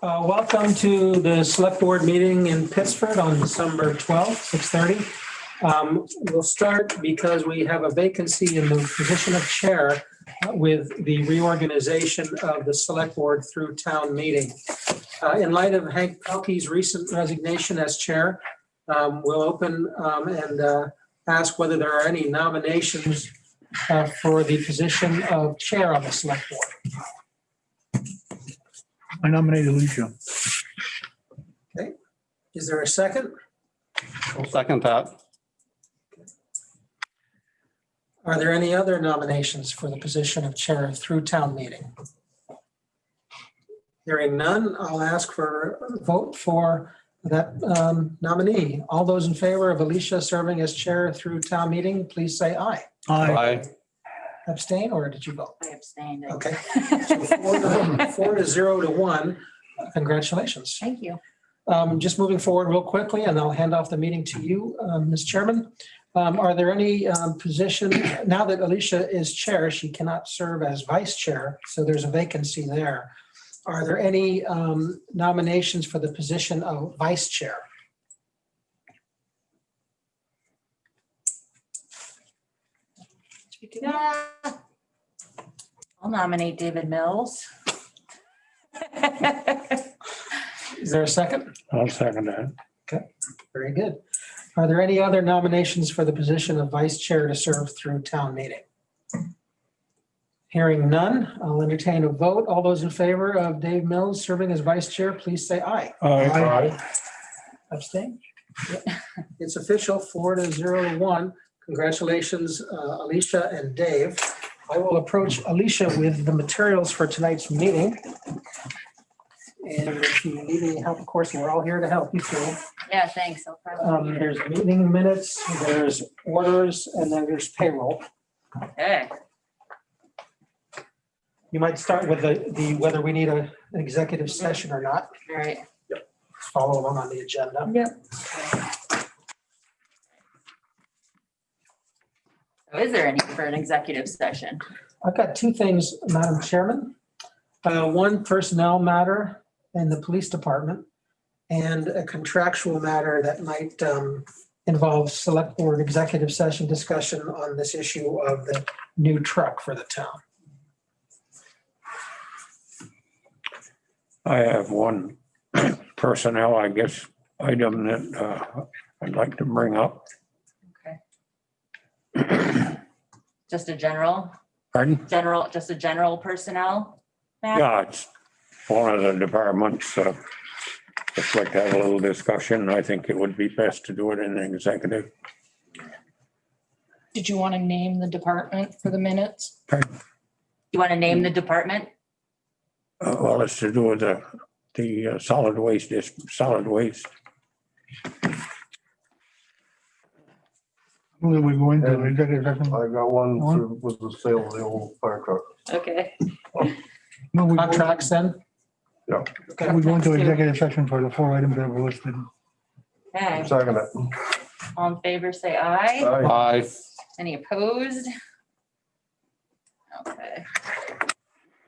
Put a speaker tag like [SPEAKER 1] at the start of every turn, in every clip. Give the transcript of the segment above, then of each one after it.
[SPEAKER 1] Welcome to the select board meeting in Pittsford on December 12th, 6:30. We'll start because we have a vacancy in the position of chair with the reorganization of the select board through town meeting. In light of Hank Pelkey's recent resignation as chair, we'll open and ask whether there are any nominations for the position of chair of the select board.
[SPEAKER 2] I nominate Alicia.
[SPEAKER 1] Okay, is there a second?
[SPEAKER 3] I'll second that.
[SPEAKER 1] Are there any other nominations for the position of chair through town meeting? Hearing none, I'll ask for a vote for that nominee. All those in favor of Alicia serving as chair through town meeting, please say aye.
[SPEAKER 3] Aye.
[SPEAKER 1] Abstain, or did you vote?
[SPEAKER 4] I abstained.
[SPEAKER 1] Okay. So 4-0-1. Congratulations.
[SPEAKER 4] Thank you.
[SPEAKER 1] Just moving forward real quickly, and I'll hand off the meeting to you, Ms. Chairman. Are there any positions, now that Alicia is chair, she cannot serve as vice chair, so there's a vacancy there. Are there any nominations for the position of vice chair?
[SPEAKER 4] I'll nominate David Mills.
[SPEAKER 1] Is there a second?
[SPEAKER 2] I'll second that.
[SPEAKER 1] Okay, very good. Are there any other nominations for the position of vice chair to serve through town meeting? Hearing none, I'll entertain a vote. All those in favor of Dave Mills serving as vice chair, please say aye.
[SPEAKER 2] Aye.
[SPEAKER 1] Abstain? Yep. It's official, 4-0-1. Congratulations, Alicia and Dave. I will approach Alicia with the materials for tonight's meeting. And if you need any help, of course, we're all here to help you too.
[SPEAKER 4] Yeah, thanks. I'll probably.
[SPEAKER 1] There's meeting minutes, there's orders, and then there's payroll.
[SPEAKER 4] Okay.
[SPEAKER 1] You might start with the whether we need an executive session or not.
[SPEAKER 4] All right.
[SPEAKER 1] Follow along on the agenda.
[SPEAKER 4] Yep. So is there any for an executive session?
[SPEAKER 1] I've got two things, Madam Chairman. One personnel matter in the police department and a contractual matter that might involve select board executive session discussion on this issue of the new truck for the town.
[SPEAKER 2] I have one personnel, I guess, item that I'd like to bring up.
[SPEAKER 4] Okay. Just a general personnel matter?
[SPEAKER 2] Yeah, it's one of the departments. Just like to have a little discussion. I think it would be best to do it in an executive.
[SPEAKER 5] Did you want to name the department for the minutes?
[SPEAKER 4] You want to name the department?
[SPEAKER 2] Well, it's to do with the solid waste.
[SPEAKER 6] Will we go into
[SPEAKER 7] And
[SPEAKER 6] executive session?
[SPEAKER 7] I got one with the sale of the old fire truck.
[SPEAKER 4] Okay.
[SPEAKER 6] No, we go-
[SPEAKER 1] Contracts then?
[SPEAKER 7] Yeah.
[SPEAKER 1] Okay.
[SPEAKER 6] we go into executive session for the 4 items that were listed.
[SPEAKER 4] Okay.
[SPEAKER 7] Second it.
[SPEAKER 4] All in favor, say aye.
[SPEAKER 7] Aye.
[SPEAKER 3] Aye.
[SPEAKER 4] Any opposed? Okay.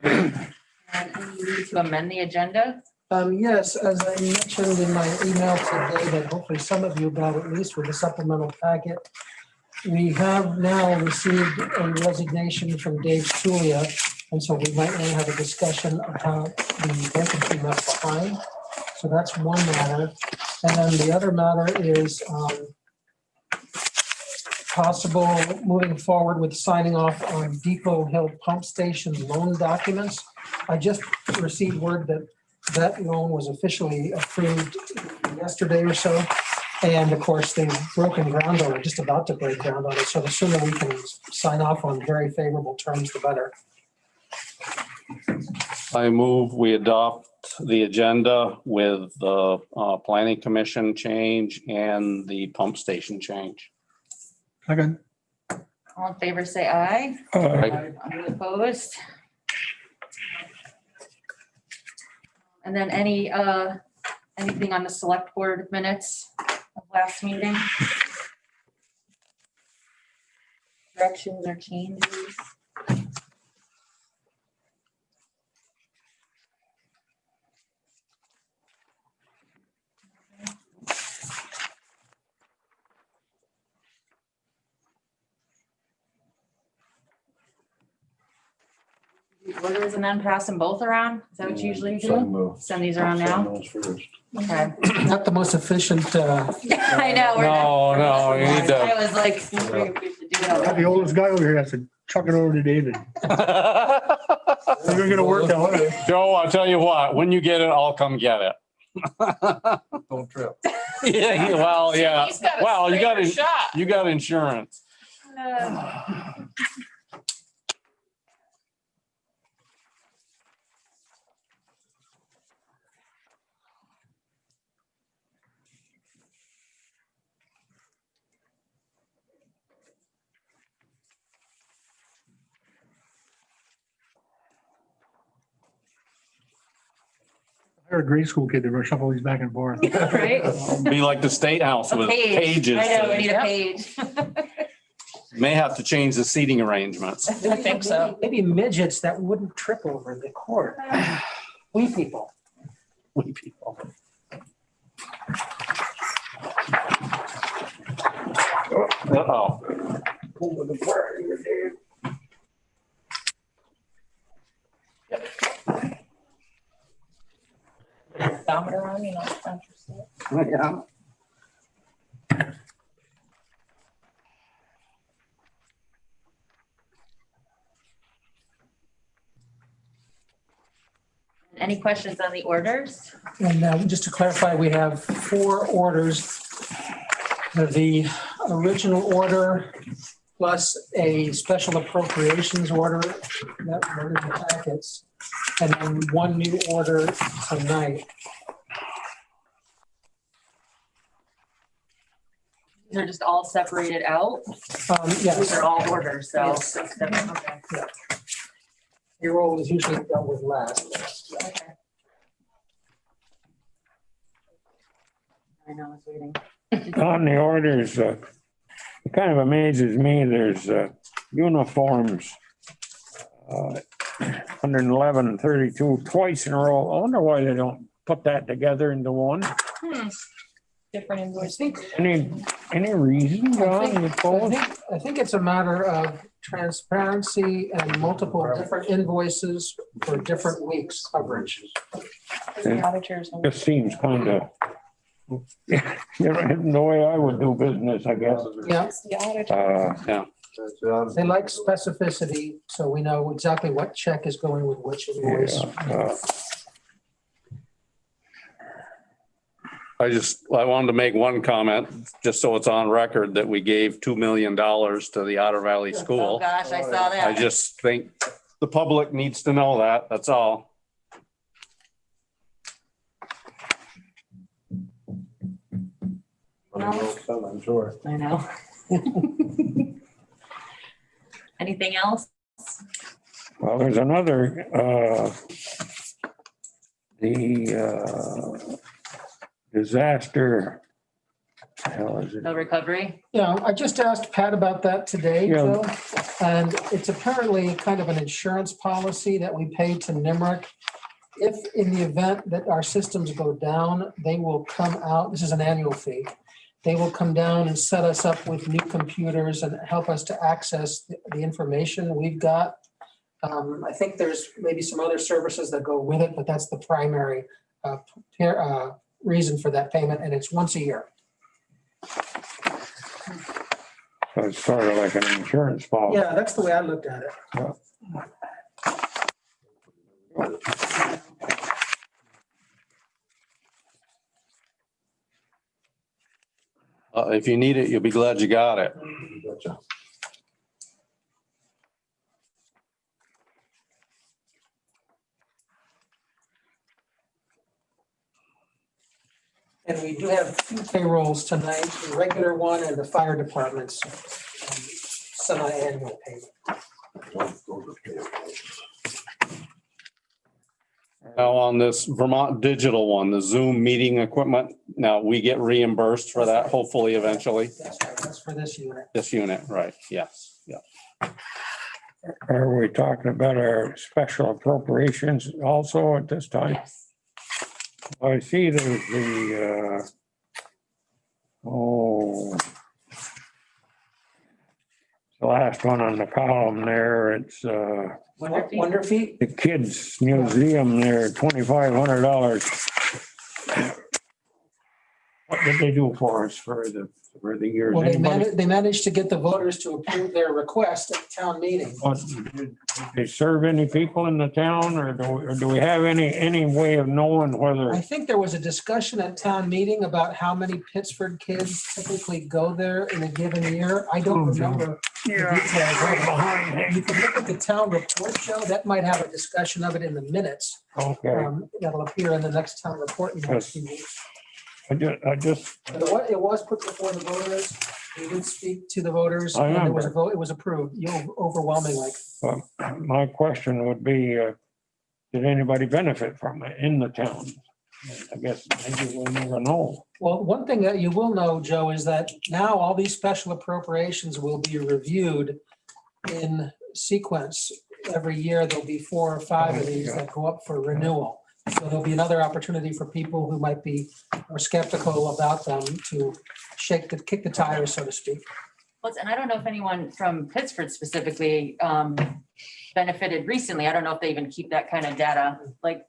[SPEAKER 4] And you need to amend the agenda?
[SPEAKER 1] Yes, as I mentioned in my email today, that hopefully some of you got at least with the supplemental packet. We have now received a resignation from Dave Tulia, and so we might want to have a discussion about the vacancy left behind. So that's one matter. And then the other matter is possible moving forward with signing off on Depot Hill Pump Station loan documents. I just received word that that loan was officially approved yesterday or so. And of course, they've broken ground on it, just about to break ground on it. So the sooner we can sign off on very favorable terms, the better.
[SPEAKER 3] I move we adopt the agenda with the planning commission change and the pump station change.
[SPEAKER 6] Second.
[SPEAKER 4] All in favor, say aye.
[SPEAKER 3] Aye.
[SPEAKER 4] Any opposed? And then anything on the select board minutes of last meeting? Corrections or changes? orders and then pass them both around? Is that what you usually do? Send these around
[SPEAKER 7] Send
[SPEAKER 4] now?
[SPEAKER 7] those first.
[SPEAKER 4] Okay.
[SPEAKER 1] Not the most efficient,
[SPEAKER 4] I know.
[SPEAKER 3] No, you need to.
[SPEAKER 4] I was like, wondering if we should do
[SPEAKER 6] The
[SPEAKER 4] that.
[SPEAKER 6] oldest guy over here has to chuck it over to David. You're gonna work out.
[SPEAKER 3] Joe, I'll tell you what, when you get it, I'll come get it.
[SPEAKER 7] Don't trip.
[SPEAKER 3] Yeah, well, yeah.
[SPEAKER 5] He's got a
[SPEAKER 3] Well,
[SPEAKER 5] sprayer shot.
[SPEAKER 3] you got insurance.
[SPEAKER 6] I heard a grade school kid to shuffle these back and forth.
[SPEAKER 4] Right?
[SPEAKER 3] Be like the State House
[SPEAKER 4] A
[SPEAKER 3] with
[SPEAKER 4] page.
[SPEAKER 3] pages.
[SPEAKER 4] I know, we need a page.
[SPEAKER 3] May have to change the seating arrangements.
[SPEAKER 5] I think so.
[SPEAKER 1] maybe midgets that wouldn't trip over the cord. We people.
[SPEAKER 3] We people. Uh-oh.
[SPEAKER 5] Odometer on, you know, it's interesting.
[SPEAKER 3] Yeah.
[SPEAKER 4] Any questions on the orders?
[SPEAKER 1] And just to clarify, we have 4 orders. The original order plus a special appropriations order that were in the packets, and then 1 new order tonight.
[SPEAKER 4] They're just all separated out. These
[SPEAKER 1] Yes,
[SPEAKER 4] are all orders, so.
[SPEAKER 1] Yes.
[SPEAKER 4] Okay.
[SPEAKER 1] your role is usually dealt with last.
[SPEAKER 4] Okay. I know, I was waiting.
[SPEAKER 2] On the orders, it kind of amazes me, there's uniforms, 111 and 32 twice in a row. I wonder why they don't put that together into one.
[SPEAKER 5] Different
[SPEAKER 1] I
[SPEAKER 5] invoice.
[SPEAKER 1] think,
[SPEAKER 2] Any reason, John, you suppose?
[SPEAKER 1] I think it's a matter of transparency and multiple different invoices for different weeks coverage.
[SPEAKER 5] The auditors. and-
[SPEAKER 2] Just seems kind of, the way I would do business, I guess.
[SPEAKER 1] Yeah,
[SPEAKER 5] It's the auditor.
[SPEAKER 1] they like specificity, so we know exactly what check is going with which invoice.
[SPEAKER 3] I wanted to make one comment, just so it's on record, that we gave $2 million to the Otter Valley
[SPEAKER 4] Oh,
[SPEAKER 3] School.
[SPEAKER 4] gosh, I saw
[SPEAKER 3] I
[SPEAKER 4] that.
[SPEAKER 3] just think the public needs to know that, that's all.
[SPEAKER 7] I'm sure.
[SPEAKER 4] I know. Anything else?
[SPEAKER 2] Well, there's another, the disaster, what the hell is it?
[SPEAKER 4] No recovery?
[SPEAKER 1] Yeah, I just asked Pat about that today,
[SPEAKER 2] Yeah.
[SPEAKER 1] Joe, and it's apparently kind of an insurance policy that we pay to Nimerick. If in the event that our systems go down, they will come out, this is an annual fee. They will come down and set us up with new computers and help us to access the information we've got. I think there's maybe some other services that go with it, but that's the primary reason for that payment, and it's once a year.
[SPEAKER 2] So it's sort of like an insurance policy.
[SPEAKER 1] Yeah, that's the way I looked at it.
[SPEAKER 3] If you need it, you'll be glad you got it.
[SPEAKER 7] Gotcha.
[SPEAKER 1] And we do have 2 payrolls tonight, the regular one and the fire department's semi-annual payment.
[SPEAKER 3] Now on this Vermont digital one, the Zoom meeting equipment, now we get reimbursed for that hopefully eventually.
[SPEAKER 1] That's right, that's for this unit.
[SPEAKER 3] This unit, right, yes, yeah.
[SPEAKER 2] Are we talking about our special appropriations also at this time?
[SPEAKER 4] Yes.
[SPEAKER 2] I see there's the, the last one on the column there, it's,
[SPEAKER 4] Wonder Feet?
[SPEAKER 1] Wonder Feet?
[SPEAKER 2] The kids museum there, $2,500. What did they do for us for the years?
[SPEAKER 1] Well,
[SPEAKER 2] Anybody?
[SPEAKER 1] they managed to get the voters to approve their request at the town meeting.
[SPEAKER 2] Did they serve any people in the town or do we have any way of knowing
[SPEAKER 1] I
[SPEAKER 2] whether?
[SPEAKER 1] think there was a discussion at town meeting about how many Pittsford kids typically go there in a given year. I don't remember the details of it. You can look at the town report, Joe. That might have a discussion of it in the minutes.
[SPEAKER 2] Okay,
[SPEAKER 1] That'll appear in the next town report in the next few weeks.
[SPEAKER 2] I just,
[SPEAKER 1] But it was put before the voters. We did speak to the voters.
[SPEAKER 2] I
[SPEAKER 1] And there was a
[SPEAKER 2] remember.
[SPEAKER 1] vote. It was approved, overwhelmingly.
[SPEAKER 2] my question would be, did anybody benefit from it in the town? I guess maybe we'll never know.
[SPEAKER 1] Well, one thing that you will know, Joe, is that now all these special appropriations will be reviewed in sequence. Every year, there'll be 4 or 5 of these that go up for renewal. So there'll be another opportunity for people who might be more skeptical about them to kick the tires, so to speak.
[SPEAKER 4] And I don't know if anyone from Pittsford specifically benefited recently. I don't know if they even keep that kind of data, but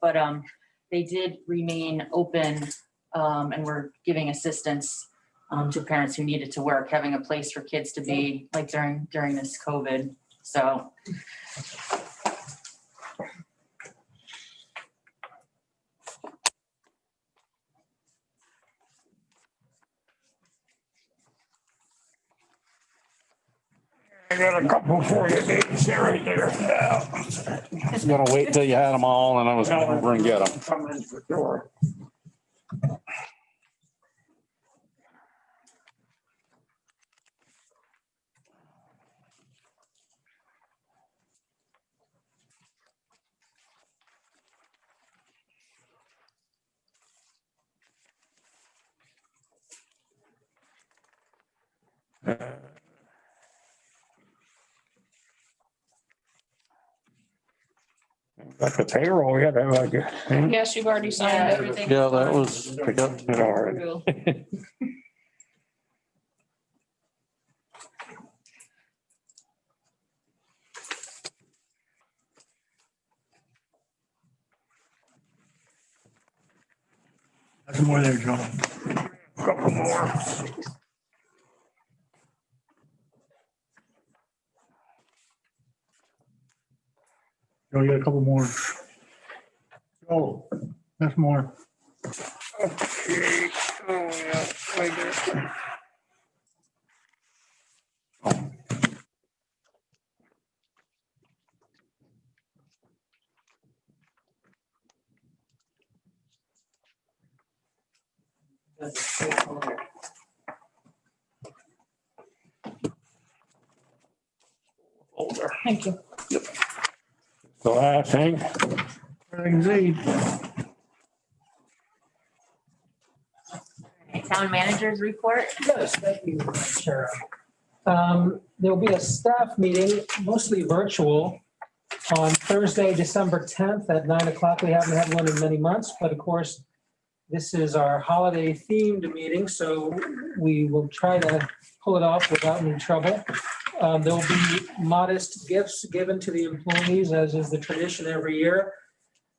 [SPEAKER 4] they did remain open and were giving assistance to parents who needed to work, having a place for kids to be like during this COVID. So.
[SPEAKER 2] I got a couple for you, Dave, right there.
[SPEAKER 3] I was gonna wait till you had them all and I was gonna over and get them.
[SPEAKER 2] Come in for sure. Got the payroll yet, I guess.
[SPEAKER 5] Yes, you've already signed it.
[SPEAKER 4] everything.
[SPEAKER 3] Yeah, that was,
[SPEAKER 2] It already.
[SPEAKER 6] There's more there, Joe.
[SPEAKER 2] Couple more.
[SPEAKER 6] Joe, you got a couple more. Oh, that's more.
[SPEAKER 2] Okay. Oh, yeah, right there. Folder.
[SPEAKER 5] Thank you.
[SPEAKER 2] The last thing,
[SPEAKER 6] I can see.
[SPEAKER 4] Town managers report.
[SPEAKER 1] Yes, thank you, Sharon. There'll be a staff meeting, mostly virtual, on Thursday, December 10th at 9 o'clock. We haven't had one in many months, but of course, this is our holiday themed meeting, so we will try to pull it off without any trouble. There'll be modest gifts given to the employees, as is the tradition every year.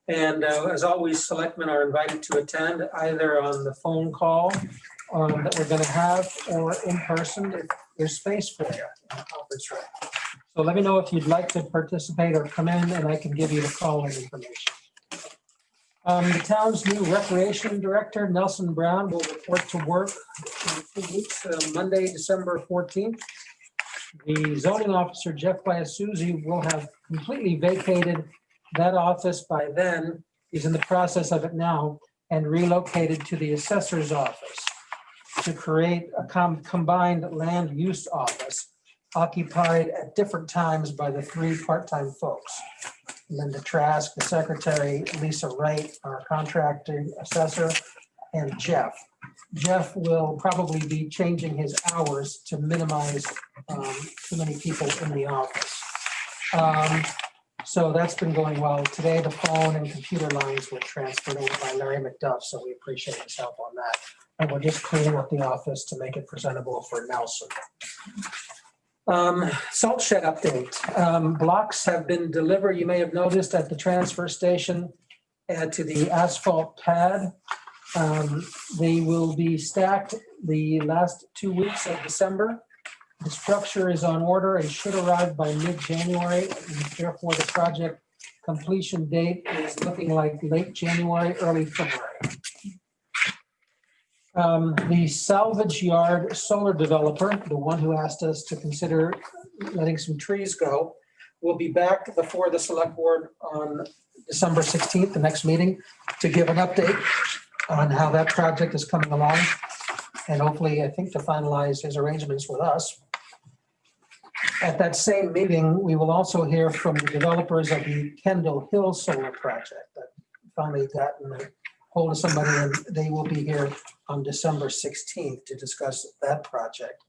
[SPEAKER 1] And as always, selectmen are invited to attend either on the phone call that we're going to have or in person if there's space for you in the conference room. So let me know if you'd like to participate or come in and I can give you the call-in information. The town's new recreation director, Nelson Brown, will report to work in 2 weeks, Monday, December 14th. The zoning officer, Jeff Biasuzzi, will have completely vacated that office by then. He's in the process of it now and relocated to the assessor's office to create a combined land use office occupied at different times by the 3 part-time folks. Linda Trask, the secretary, Lisa Wright, our contracting assessor, and Jeff. Jeff will probably be changing his hours to minimize too many people in the office. So that's been going well. Today, the phone and computer lines were transferred over by Larry McDuff, so we appreciate his help on that. And we're just cleaning up the office to make it presentable for Nelson. Salt shed update. Blocks have been delivered, you may have noticed, at the transfer station to the asphalt pad. They will be stacked the last 2 weeks of December. The structure is on order and should arrive by mid-January. And therefore, the project completion date is looking like late January, early February. The salvage yard solar developer, the one who asked us to consider letting some trees go, will be back before the select board on December 16th, the next meeting, to give an update on how that project is coming along. And hopefully, I think, to finalize his arrangements with us. At that same meeting, we will also hear from the developers of the Kendall Hill Solar Project that finally gotten a hold of somebody, and they will be here on December 16th to discuss that project.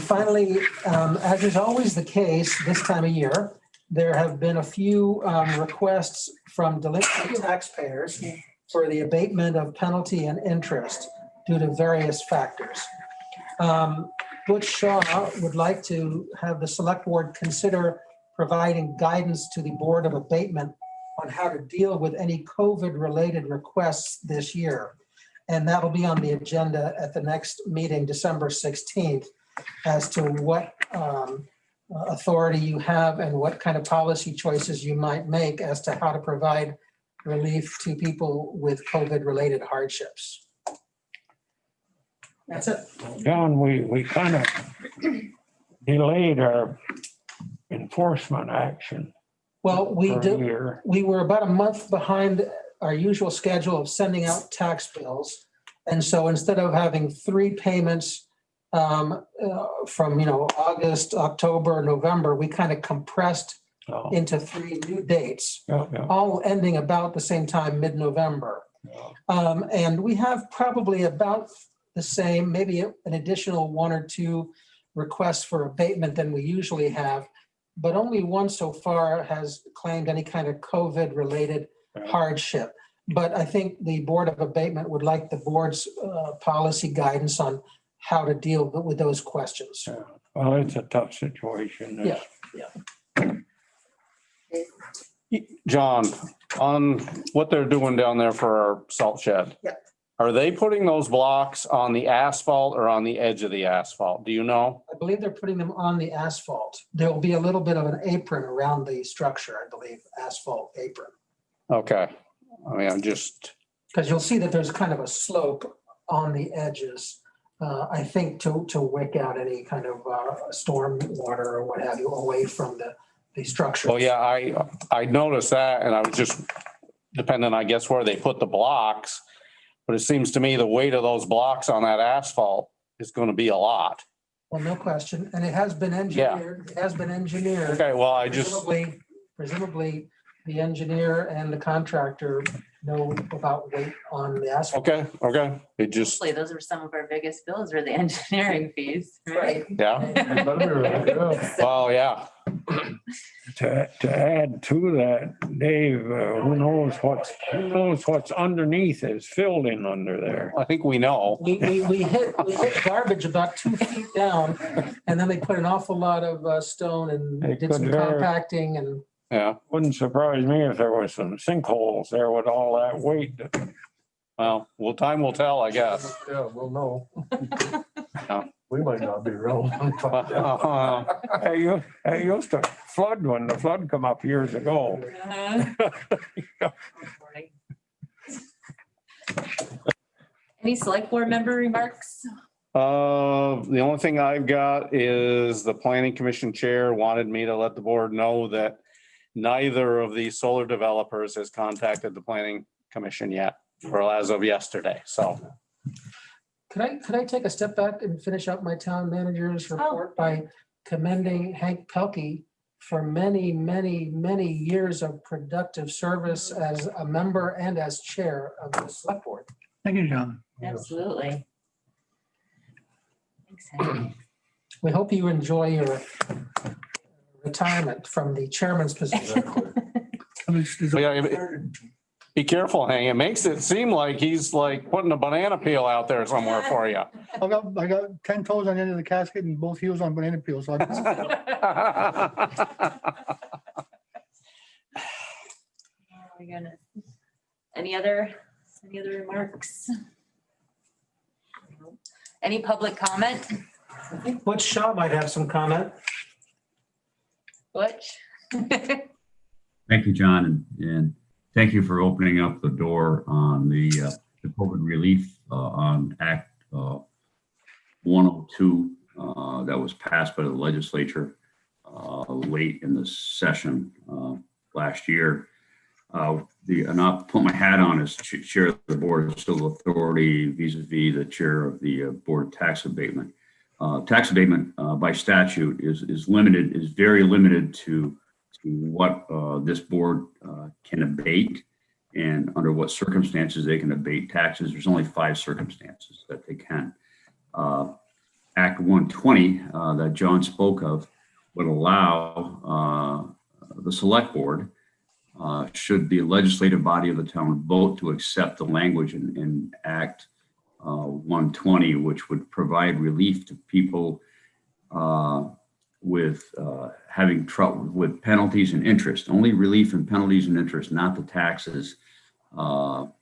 [SPEAKER 1] Finally, as is always the case this time of year, there have been a few requests from delinquent taxpayers for the abatement of penalty and interest due to various factors. Butch Shaw would like to have the select board consider providing guidance to the Board of Abatement on how to deal with any COVID-related requests this year. And that'll be on the agenda at the next meeting, December 16th, as to what authority you have and what kind of policy choices you might make as to how to provide relief to people with COVID-related hardships. That's it.
[SPEAKER 2] John, we kind of delayed our enforcement action
[SPEAKER 1] Well,
[SPEAKER 2] for a year.
[SPEAKER 1] we were about a month behind our usual schedule of sending out tax bills. And so instead of having 3 payments from, August, October, November, we kind of compressed
[SPEAKER 2] Oh,
[SPEAKER 1] into 3 new dates,
[SPEAKER 2] yeah, yeah,
[SPEAKER 1] all ending about the same time, mid-November.
[SPEAKER 2] yeah.
[SPEAKER 1] And we have probably about the same, maybe an additional 1 or 2 requests for abatement than we usually have, but only one so far has claimed any kind of COVID-related hardship. But I think the Board of Abatement would like the board's policy guidance on how to deal with those questions.
[SPEAKER 2] Yeah. Well, it's a tough situation.
[SPEAKER 1] Yeah.
[SPEAKER 3] John, on what they're doing down there for our salt shed.
[SPEAKER 1] Yeah.
[SPEAKER 3] Are they putting those blocks on the asphalt or on the edge of the asphalt? Do you know?
[SPEAKER 1] I believe they're putting them on the asphalt. There will be a little bit of an apron around the structure, I believe, asphalt apron.
[SPEAKER 3] Okay. I mean, I'm just,
[SPEAKER 1] Because you'll see that there's kind of a slope on the edges, I think to wick out any kind of storm water or what have you away from the structure.
[SPEAKER 3] well, yeah, I noticed that and I was just depending, I guess, where they put the blocks. But it seems to me the weight of those blocks on that asphalt is going to be a lot.
[SPEAKER 1] Well, no question. And it has been engineered. It has been engineered.
[SPEAKER 3] Okay, well, I just,
[SPEAKER 1] Presumably, the engineer and the contractor know about weight on the asphalt.
[SPEAKER 3] okay. It just,
[SPEAKER 4] Hopefully, those are some of our biggest bills, are the engineering fees, right?
[SPEAKER 3] yeah,
[SPEAKER 6] Yeah.
[SPEAKER 3] well, yeah.
[SPEAKER 2] To add to that, Dave, who knows what's underneath is filled in under there.
[SPEAKER 3] I think we know.
[SPEAKER 1] We hit garbage about 2 feet down, and then they put an awful lot of stone and
[SPEAKER 2] They
[SPEAKER 1] did some
[SPEAKER 2] could,
[SPEAKER 1] compacting and
[SPEAKER 3] Yeah,
[SPEAKER 2] Wouldn't surprise me if there was some sinkholes there with all that weight.
[SPEAKER 3] well, time will tell, I guess.
[SPEAKER 7] Yeah, we'll know.
[SPEAKER 3] Yeah.
[SPEAKER 7] We might not be relevant.
[SPEAKER 2] It used to flood when the flood come up years ago.
[SPEAKER 4] Any select board member remarks?
[SPEAKER 3] The only thing I've got is the planning commission chair wanted me to let the board know that neither of these solar developers has contacted the planning commission yet, or as of yesterday, so.
[SPEAKER 1] Could I take a step back and finish up my town manager's report by commending Hank Pelkey for many, many, many years of productive service as a member and as chair of the select board.
[SPEAKER 6] Thank you, John.
[SPEAKER 4] Absolutely. Thanks, Henry.
[SPEAKER 1] We hope you enjoy your retirement from the chairman's position.
[SPEAKER 6] I mean, it's-
[SPEAKER 3] Yeah, Be careful, Hank. It makes it seem like he's like putting a banana peel out there somewhere for you.
[SPEAKER 6] I got 10 toes on the end of the casket and both heels on banana peels. So
[SPEAKER 4] Oh my goodness. Any other remarks? Any public comment?
[SPEAKER 1] I think Butch Shaw might have some comment.
[SPEAKER 4] Butch?
[SPEAKER 8] Thank you, John, and thank you for opening up the door on the COVID relief on Act 102 that was passed by the legislature late in the session last year. And I'll put my hat on as chair of the board of civil authority vis-a-vis the chair of the board of tax abatement. Tax abatement by statute is very limited to what this board can abate and under what circumstances they can abate taxes. There's only 5 circumstances that they can. Act 120 that John spoke of would allow the select board, should the legislative body of the town vote to accept the language in Act 120, which would provide relief to people with having trouble with penalties and interest. Only relief and penalties and interest, not the taxes. For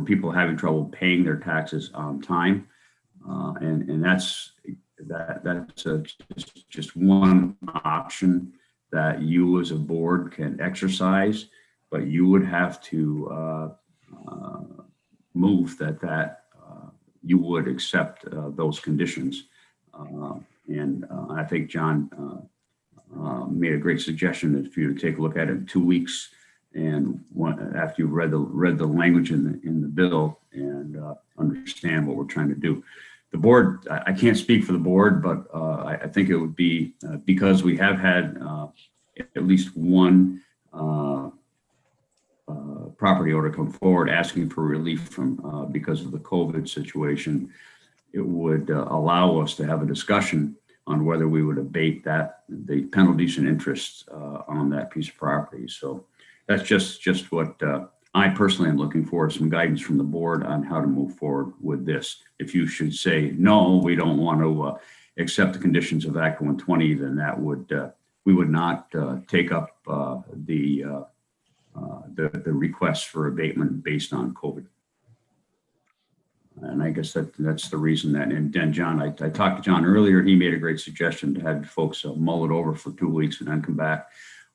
[SPEAKER 8] people having trouble paying their taxes on time, and that's just one option that you as a board can exercise, but you would have to move that you would accept those conditions. And I think John made a great suggestion for you to take a look at it in 2 weeks, and after you've read the language in the bill and understand what we're trying to do. The board, I can't speak for the board, but I think it would be because we have had at least one property owner come forward asking for relief from because of the COVID situation. It would allow us to have a discussion on whether we would abate the penalties and interests on that piece of property. So that's just what I personally am looking for, some guidance from the board on how to move forward with this. If you should say, no, we don't want to accept the conditions of Act 120, then that would, we would not take up the requests for abatement based on COVID. And I guess that's the reason that, and then John, I talked to John earlier, he made a great suggestion to have folks mull it over for 2 weeks and then come back.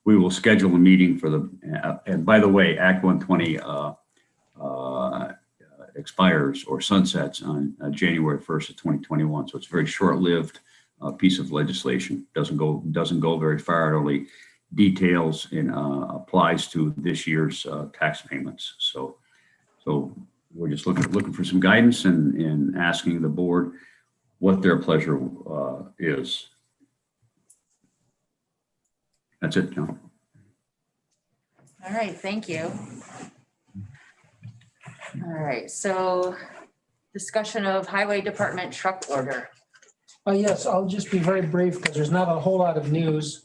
[SPEAKER 8] We will schedule a meeting for and by the way, Act 120 expires or sunsets on January 1st of 2021. So it's a very short-lived piece of legislation. Doesn't go very far. It only details and applies to this year's tax payments. So we're just looking for some guidance and asking the board what their pleasure is. That's it, John.
[SPEAKER 4] All right, thank you. All right, so discussion of highway department truck order.
[SPEAKER 1] Yes, I'll just be very brief because there's not a whole lot of news.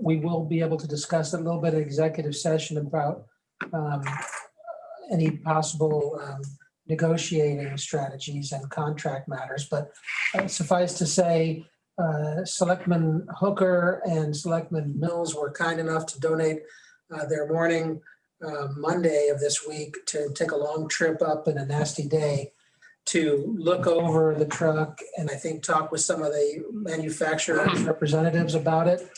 [SPEAKER 1] We will be able to discuss a little bit of executive session about any possible negotiating strategies and contract matters, but suffice to say, Selectman Hooker and Selectman Mills were kind enough to donate their morning Monday of this week to take a long trip up in a nasty day to look over the truck and I think talk with some of the manufacturers representatives about it.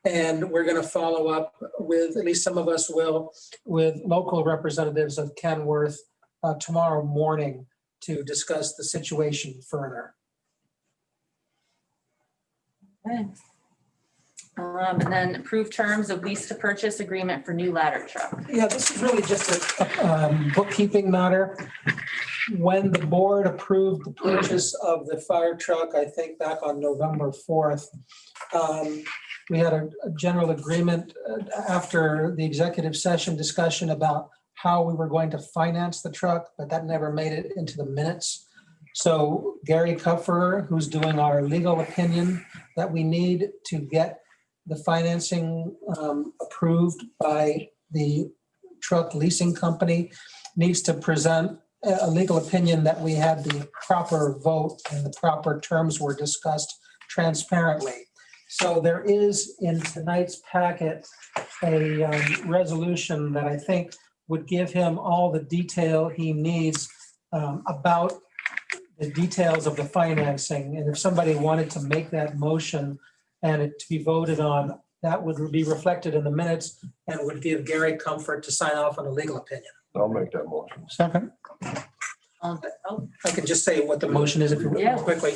[SPEAKER 1] And we're going to follow up with, at least some of us will, with local representatives of Kenworth tomorrow morning to discuss the situation further.
[SPEAKER 4] Okay. And then approved terms of lease to purchase agreement for new ladder truck.
[SPEAKER 1] Yeah, this is really just a bookkeeping matter. When the board approved the purchase of the fire truck, I think back on November 4th, we had a general agreement after the executive session discussion about how we were going to finance the truck, but that never made it into the minutes. So Gary Kupfer, who's doing our legal opinion that we need to get the financing approved by the truck leasing company needs to present a legal opinion that we had the proper vote and the proper terms were discussed transparently. So there is in tonight's packet a resolution that I think would give him all the detail he needs about the details of the financing. And if somebody wanted to make that motion and it to be voted on, that would be reflected in the minutes and would give Gary comfort to sign off on a legal opinion.
[SPEAKER 7] I'll make that motion.
[SPEAKER 6] Second.
[SPEAKER 4] Oh,
[SPEAKER 1] I can just say what the motion is if you
[SPEAKER 4] Yeah.
[SPEAKER 1] quickly.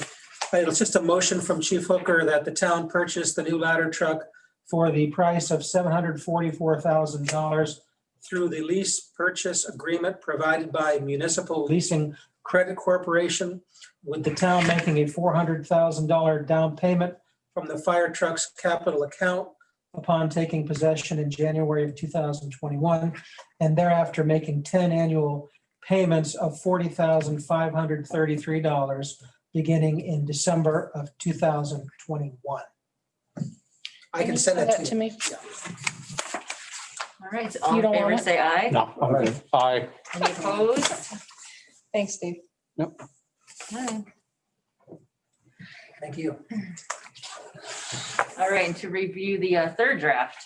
[SPEAKER 1] It's just a motion from Chief Hooker that the town purchase the new ladder truck for the price of $744,000 through the lease purchase agreement provided by Municipal Leasing Credit Corporation, with the town making a $400,000 down payment from the fire truck's capital account upon taking possession in January of 2021, and thereafter making 10 annual payments of $40,533 beginning in December of 2021. I can send that to you.
[SPEAKER 5] me.
[SPEAKER 4] all right, so all
[SPEAKER 5] You
[SPEAKER 4] in
[SPEAKER 5] don't
[SPEAKER 4] favor,
[SPEAKER 5] want it?
[SPEAKER 4] say aye.
[SPEAKER 3] No, okay. Aye.
[SPEAKER 4] Any opposed?
[SPEAKER 5] Thanks, Steve.
[SPEAKER 4] Aye.
[SPEAKER 1] Thank you.
[SPEAKER 4] All right, and to review the third draft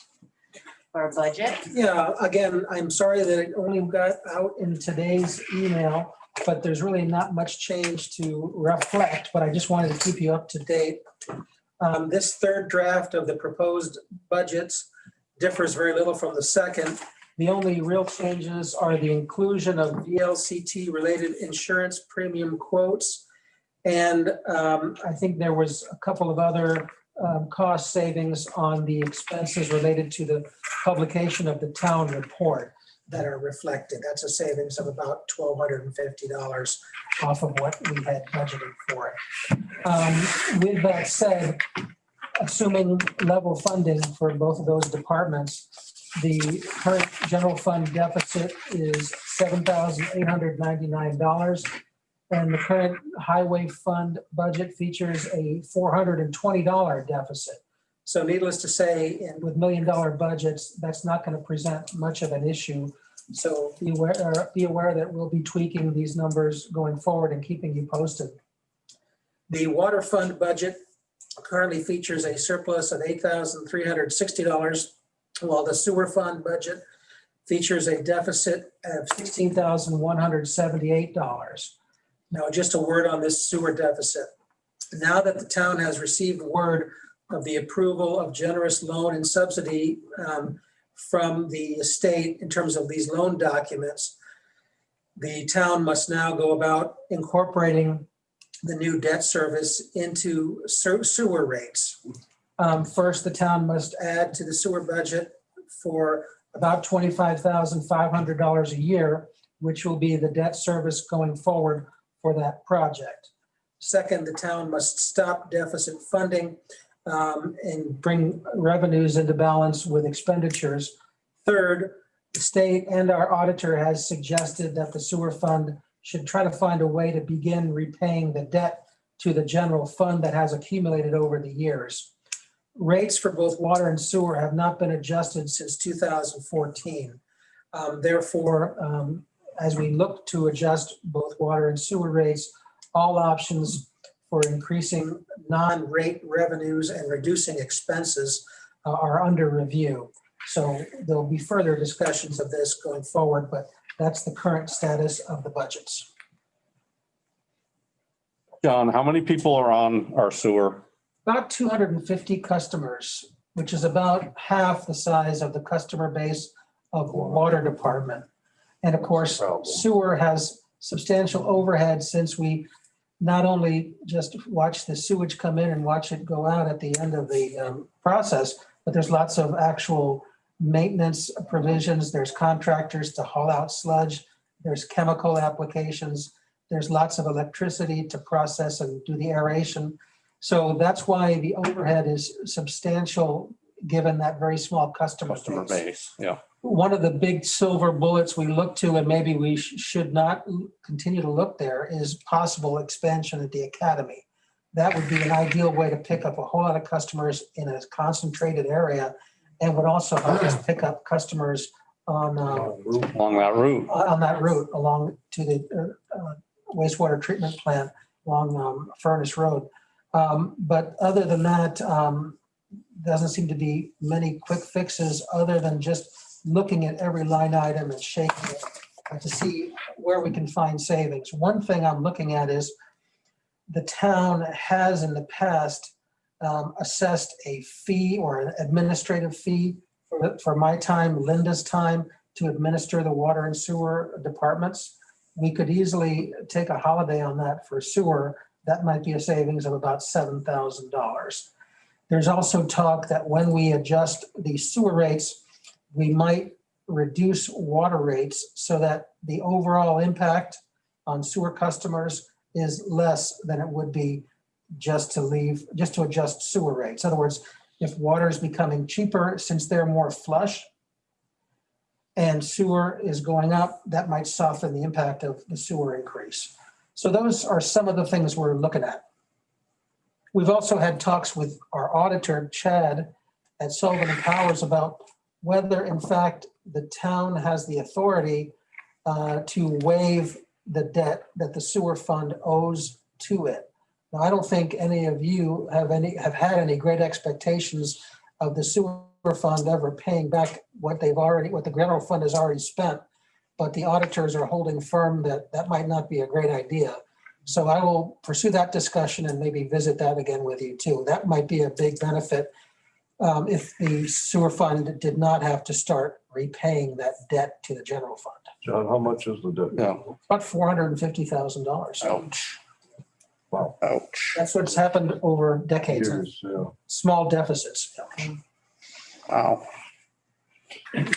[SPEAKER 4] for our budget.
[SPEAKER 1] Yeah, again, I'm sorry that it only got out in today's email, but there's really not much change to reflect, but I just wanted to keep you up to date. This third draft of the proposed budgets differs very little from the second. The only real changes are the inclusion of VLCT-related insurance premium quotes. And I think there was a couple of other cost savings on the expenses related to the publication of the town report that are reflected. That's a savings of about $1,250 off of what we had budgeted for it. With that said, assuming level funding for both of those departments, the current general fund deficit is $7,899. And the current highway fund budget features a $420 deficit. So needless to say, and with $1 million budgets, that's not going to present much of an issue. So be aware that we'll be tweaking these numbers going forward and keeping you posted. The water fund budget currently features a surplus of $8,360, while the sewer fund budget features a deficit of $16,178. Now, just a word on this sewer deficit. Now that the town has received word of the approval of generous loan and subsidy from the state in terms of these loan documents, the town must now go about incorporating the new debt service into sewer rates. First, the town must add to the sewer budget for about $25,500 a year, which will be the debt service going forward for that project. Second, the town must stop deficit funding and bring revenues into balance with expenditures. Third, the state and our auditor has suggested that the sewer fund should try to find a way to begin repaying the debt to the general fund that has accumulated over the years. Rates for both water and sewer have not been adjusted since 2014. Therefore, as we look to adjust both water and sewer rates, all options for increasing non-rate revenues and reducing expenses are under review. So there'll be further discussions of this going forward, but that's the current status of the budgets.
[SPEAKER 3] John, how many people are on our sewer?
[SPEAKER 1] About 250 customers, which is about half the size of the customer base of the water department. And of course, sewer has substantial overhead since we not only just watch the sewage come in and watch it go out at the end of the process, but there's lots of actual maintenance provisions. There's contractors to haul out sludge. There's chemical applications. There's lots of electricity to process and do the aeration. So that's why the overhead is substantial given that very small customer
[SPEAKER 3] Base, yeah.
[SPEAKER 1] One of the big silver bullets we look to, and maybe we should not continue to look there, is possible expansion at the academy. That would be an ideal way to pick up a whole lot of customers in a concentrated area and would also help us pick up customers on
[SPEAKER 3] Along that route.
[SPEAKER 1] that route along to the wastewater treatment plant along Furnace Road. But other than that, doesn't seem to be many quick fixes other than just looking at every line item and shaking it to see where we can find savings. One thing I'm looking at is the town has in the past assessed a fee or an administrative fee for my time, Linda's time, to administer the water and sewer departments. We could easily take a holiday on that for sewer. That might be a savings of about $7,000. There's also talk that when we adjust the sewer rates, we might reduce water rates so that the overall impact on sewer customers is less than it would be just to adjust sewer rates. In other words, if water is becoming cheaper since they're more flush and sewer is going up, that might soften the impact of the sewer increase. So those are some of the things we're looking at. We've also had talks with our auditor, Chad, at Sullivan and Powers about whether in fact the town has the authority to waive the debt that the sewer fund owes to it. Now, I don't think any of you have had any great expectations of the sewer fund ever paying back what the general fund has already spent, but the auditors are holding firm that that might not be a great idea. So I will pursue that discussion and maybe visit that again with you too. That might be a big benefit if the sewer fund did not have to start repaying that debt to the general fund.
[SPEAKER 7] John, how much is the debt?
[SPEAKER 3] Yeah.
[SPEAKER 1] About $450,000.
[SPEAKER 3] Ouch.
[SPEAKER 7] Wow.
[SPEAKER 3] Ouch.
[SPEAKER 1] That's what's happened over decades.
[SPEAKER 7] Years, yeah.
[SPEAKER 1] Small deficits.
[SPEAKER 3] Wow.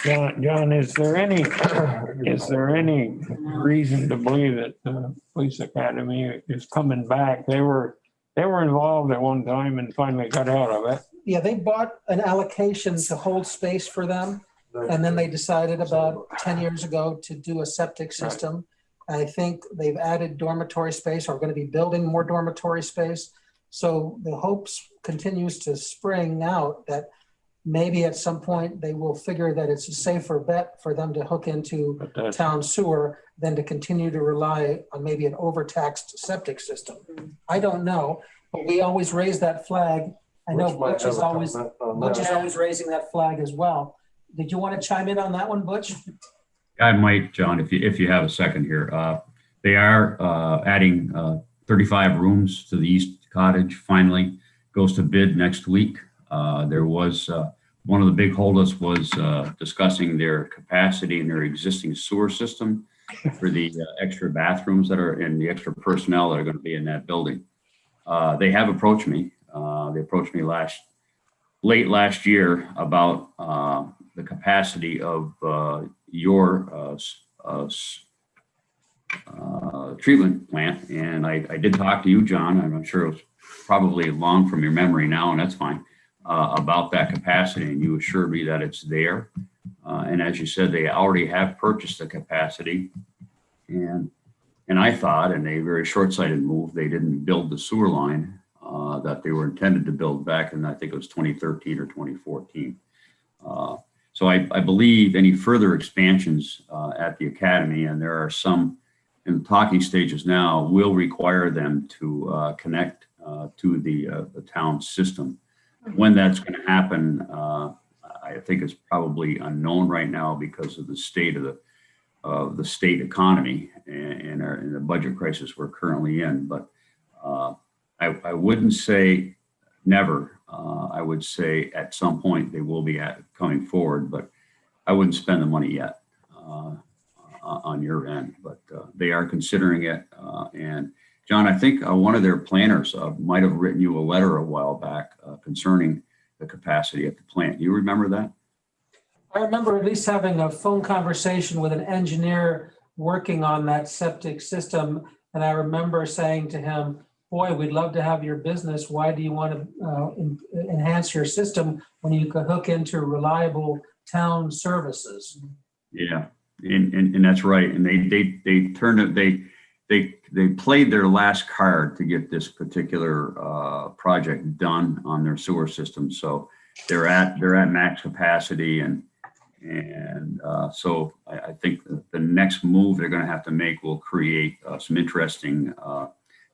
[SPEAKER 2] John, is there any reason to believe that the police academy is coming back? They were involved at one time and finally got out of it.
[SPEAKER 1] Yeah, they bought an allocation to hold space for them. And then they decided about 10 years ago to do a septic system. I think they've added dormitory space or are going to be building more dormitory space. So the hopes continues to spring out that maybe at some point they will figure that it's a safer bet for them to hook into town sewer than to continue to rely on maybe an overtaxed septic system. I don't know, but we always raise that flag. I know Butch is always raising that flag as well. Did you want to chime in on that one, Butch?
[SPEAKER 8] I might, John, if you have a second here. They are adding 35 rooms to the East Cottage. Finally goes to bid next week. There was one of the big holdups was discussing their capacity and their existing sewer system for the extra bathrooms that are and the extra personnel that are going to be in that building. They have approached me. They approached me late last year about the capacity of your treatment plant. And I did talk to you, John. I'm sure it was probably long from your memory now, and that's fine, about that capacity. And you assured me that it's there. And as you said, they already have purchased the capacity. And I thought, in a very short-sighted move, they didn't build the sewer line that they were intended to build back in, I think it was 2013 or 2014. So I believe any further expansions at the academy, and there are some in the talking stages now, will require them to connect to the town system. When that's going to happen, I think it's probably unknown right now because of the state of the state economy and the budget crisis we're currently in. But I wouldn't say never. I would say at some point they will be coming forward, but I wouldn't spend the money yet on your end. But they are considering it. And John, I think one of their planners might have written you a letter a while back concerning the capacity at the plant. Do you remember that?
[SPEAKER 1] I remember at least having a phone conversation with an engineer working on that septic system. And I remember saying to him, boy, we'd love to have your business. Why do you want to enhance your system when you could hook into reliable town services?
[SPEAKER 8] Yeah, and that's right. And they turned it, they played their last card to get this particular project done on their sewer system. So they're at max capacity, and And so I think the next move they're going to have to make will create some interesting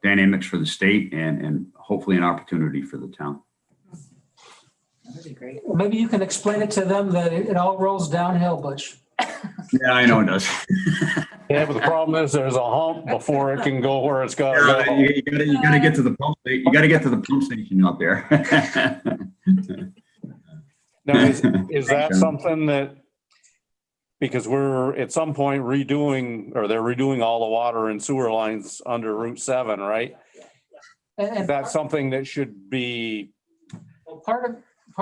[SPEAKER 8] dynamics for the state and hopefully an opportunity for the town.
[SPEAKER 4] That'd be great.
[SPEAKER 1] Well, maybe you can explain it to them that it all rolls downhill, Butch.
[SPEAKER 8] Yeah, I know it does.
[SPEAKER 3] Yeah, but the problem is there's a hump before it can go where it's got to
[SPEAKER 8] Yeah,
[SPEAKER 3] go.
[SPEAKER 8] you gotta get to the pump station. You gotta get to the pump station out there.
[SPEAKER 3] Now, is that something that, because we're at some point redoing, or they're redoing all the water and sewer lines under Route 7, right? Is
[SPEAKER 1] And
[SPEAKER 3] that something that should be
[SPEAKER 1] part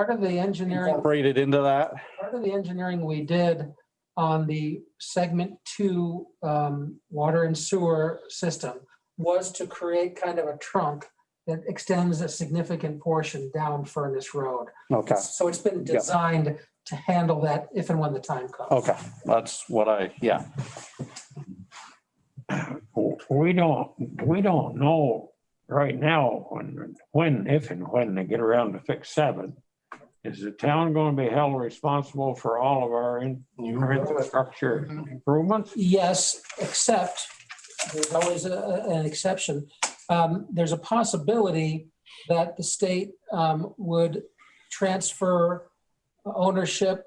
[SPEAKER 1] of the engineering.
[SPEAKER 3] incorporated into that?
[SPEAKER 1] Part of the engineering we did on the segment 2 water and sewer system was to create kind of a trunk that extends a significant portion down Furnace Road.
[SPEAKER 3] Okay,
[SPEAKER 1] So it's been designed to handle that if and when the time comes.
[SPEAKER 3] okay, that's what yeah.
[SPEAKER 2] We don't know right now if and when they get around to fix 7. Is the town going to be held responsible for all of our infrastructure improvements?
[SPEAKER 1] Yes, except there's always an exception. There's a possibility that the state would transfer ownership,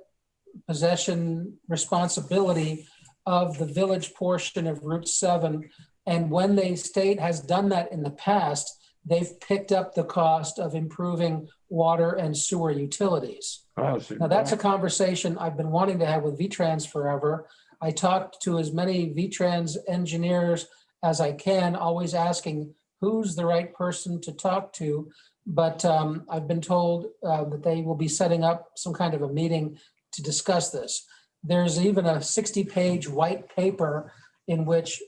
[SPEAKER 1] possession, responsibility of the village portion of Route 7. And when the state has done that in the past, they've picked up the cost of improving water and sewer utilities. Now, that's a conversation I've been wanting to have with VTrans forever. I talked to as many VTrans engineers as I can, always asking who's the right person to talk to. But I've been told that they will be setting up some kind of a meeting to discuss this. There's even a 60-page white paper in which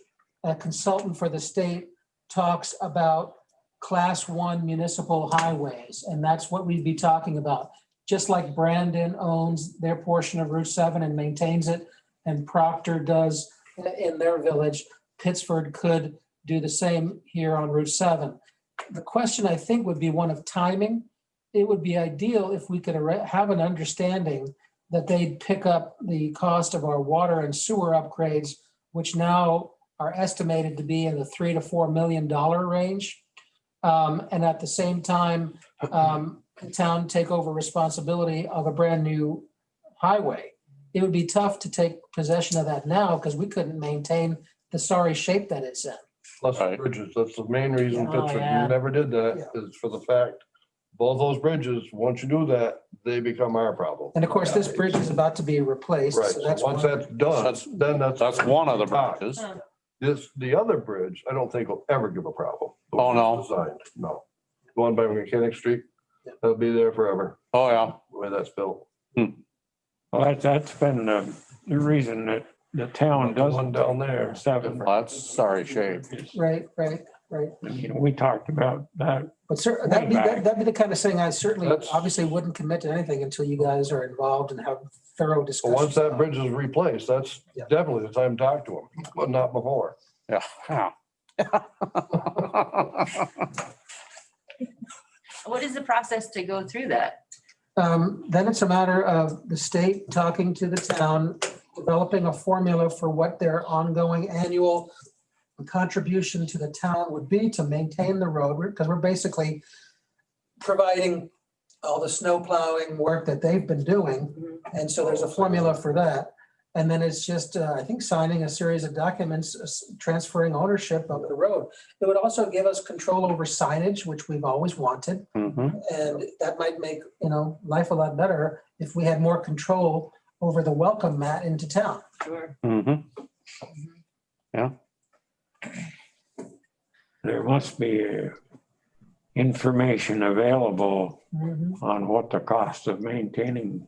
[SPEAKER 1] a consultant for the state talks about Class 1 municipal highways, and that's what we'd be talking about. Just like Brandon owns their portion of Route 7 and maintains it, and Proctor does in their village, Pittsford could do the same here on Route 7. The question, I think, would be one of timing. It would be ideal if we could have an understanding that they'd pick up the cost of our water and sewer upgrades, which now are estimated to be in the $3 to $4 million range. And at the same time, the town take over responsibility of a brand new highway. It would be tough to take possession of that now because we couldn't maintain the sorry shape that it's in.
[SPEAKER 7] Plus the bridges, that's the main reason
[SPEAKER 4] Oh,
[SPEAKER 7] Pittsburgh
[SPEAKER 4] yeah.
[SPEAKER 7] never did that, is for the fact, both those bridges, once you do that, they become our problem.
[SPEAKER 1] And of course, this bridge is about to be replaced.
[SPEAKER 7] Right,
[SPEAKER 1] So
[SPEAKER 7] so
[SPEAKER 1] that's
[SPEAKER 7] once
[SPEAKER 1] one.
[SPEAKER 7] that's done, then
[SPEAKER 3] That's one of the bridges.
[SPEAKER 7] the other bridge, I don't think will ever give a problem.
[SPEAKER 3] Oh, no.
[SPEAKER 7] Designed, no. The one by Mechanic Street, that'll be there forever,
[SPEAKER 3] Oh, yeah.
[SPEAKER 7] the way that's built.
[SPEAKER 2] Well, that's been the reason that the town
[SPEAKER 7] The one
[SPEAKER 2] doesn't.
[SPEAKER 7] down there.
[SPEAKER 2] 7.
[SPEAKER 3] That's sorry shape.
[SPEAKER 1] Right.
[SPEAKER 2] We talked about that.
[SPEAKER 1] But
[SPEAKER 2] Way back.
[SPEAKER 1] that'd be the kind of thing I certainly,
[SPEAKER 7] That's-
[SPEAKER 1] obviously wouldn't commit to anything until you guys are involved and have thorough
[SPEAKER 7] But
[SPEAKER 1] discussions.
[SPEAKER 7] once that bridge is replaced, that's
[SPEAKER 1] Yeah.
[SPEAKER 7] definitely the time to talk to them, but not before.
[SPEAKER 3] Yeah.
[SPEAKER 4] What is the process to go through that?
[SPEAKER 1] Then it's a matter of the state talking to the town, developing a formula for what their ongoing annual contribution to the town would be to maintain the road, because we're basically providing all the snow plowing work that they've been doing. And so there's a formula for that. And then it's just, I think, signing a series of documents, transferring ownership of the road. It would also give us control over signage, which we've always wanted.
[SPEAKER 3] Mhm.
[SPEAKER 1] And that might make, life a lot better if we had more control over the welcome mat into town.
[SPEAKER 4] Sure.
[SPEAKER 3] Mhm.
[SPEAKER 2] There must be information available
[SPEAKER 1] Mhm.
[SPEAKER 2] on what the cost of maintaining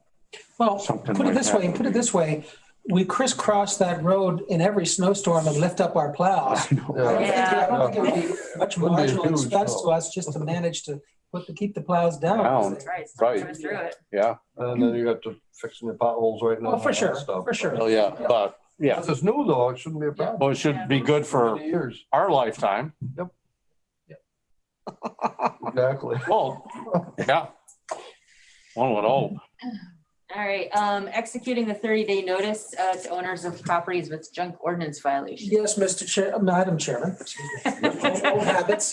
[SPEAKER 1] Well,
[SPEAKER 2] something
[SPEAKER 1] put it
[SPEAKER 2] like
[SPEAKER 1] this way, we crisscross that road in every snowstorm and lift up our plows. I don't think it would be much
[SPEAKER 7] Wouldn't be a
[SPEAKER 1] marginal
[SPEAKER 7] huge
[SPEAKER 1] expense to
[SPEAKER 7] snow.
[SPEAKER 1] us just to manage to keep the plows down.
[SPEAKER 3] Down.
[SPEAKER 4] Right.
[SPEAKER 3] Right.
[SPEAKER 4] Goes through it.
[SPEAKER 3] Yeah.
[SPEAKER 7] And then you got to fixing your potholes right now.
[SPEAKER 1] Well, for
[SPEAKER 7] all that
[SPEAKER 1] sure,
[SPEAKER 7] stuff.
[SPEAKER 1] for sure.
[SPEAKER 3] Oh, yeah. But yeah,
[SPEAKER 7] If it's new though, it shouldn't be a problem.
[SPEAKER 3] well, it should be good for
[SPEAKER 7] Many years,
[SPEAKER 3] our lifetime.
[SPEAKER 7] exactly.
[SPEAKER 3] Well, yeah. One would hope.
[SPEAKER 4] All right, executing the 30-day notice to owners of properties with junk ordinance violations.
[SPEAKER 1] Yes, Mr. Chair, Madam Chairman. Excuse me. Old habits.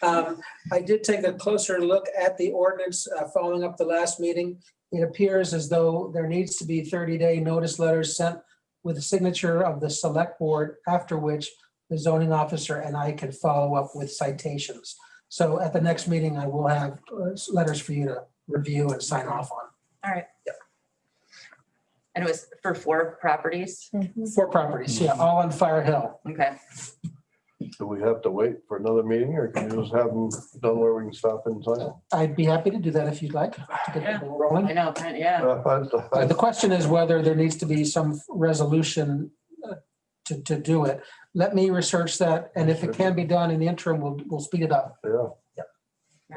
[SPEAKER 1] I did take a closer look at the ordinance following up the last meeting. It appears as though there needs to be 30-day notice letters sent with a signature of the select board, after which the zoning officer and I can follow up with citations. So at the next meeting, I will have letters for you to review and sign off on.
[SPEAKER 4] All right.
[SPEAKER 1] Yeah.
[SPEAKER 4] And it was for 4 properties?
[SPEAKER 1] 4 properties, yeah, all on Fire Hill.
[SPEAKER 4] Okay.
[SPEAKER 7] Do we have to wait for another meeting or can you just have them done where we can stop and sign?
[SPEAKER 1] I'd be happy to do that if you'd like, to get the ball rolling.
[SPEAKER 4] I know, yeah.
[SPEAKER 1] The question is whether there needs to be some resolution to do it. Let me research that, and if it can be done in the interim, we'll speed it up.
[SPEAKER 7] Yeah.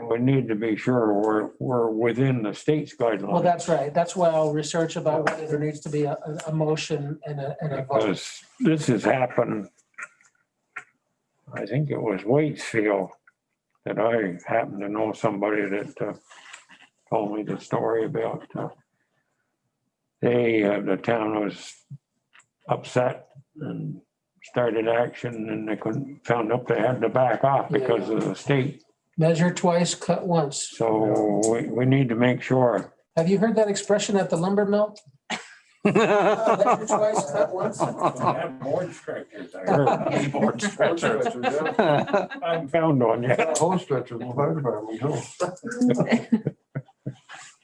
[SPEAKER 2] We need to be sure we're within the state's guidelines.
[SPEAKER 1] Well, that's right. That's why I'll research about whether there needs to be a motion and a vote.
[SPEAKER 2] Because this has happened, I think it was Waitsfield that I happen to know somebody that told me the story about. The town was upset and started action and they found out they had to back off because of the state.
[SPEAKER 1] Measure twice, cut once.
[SPEAKER 2] So we need to make sure.
[SPEAKER 1] Have you heard that expression at the lumber mill? Measure twice, cut once.
[SPEAKER 2] Board stretchers. I heard. Board stretchers. I haven't found one yet.
[SPEAKER 7] Whole stretchers, the fire department too.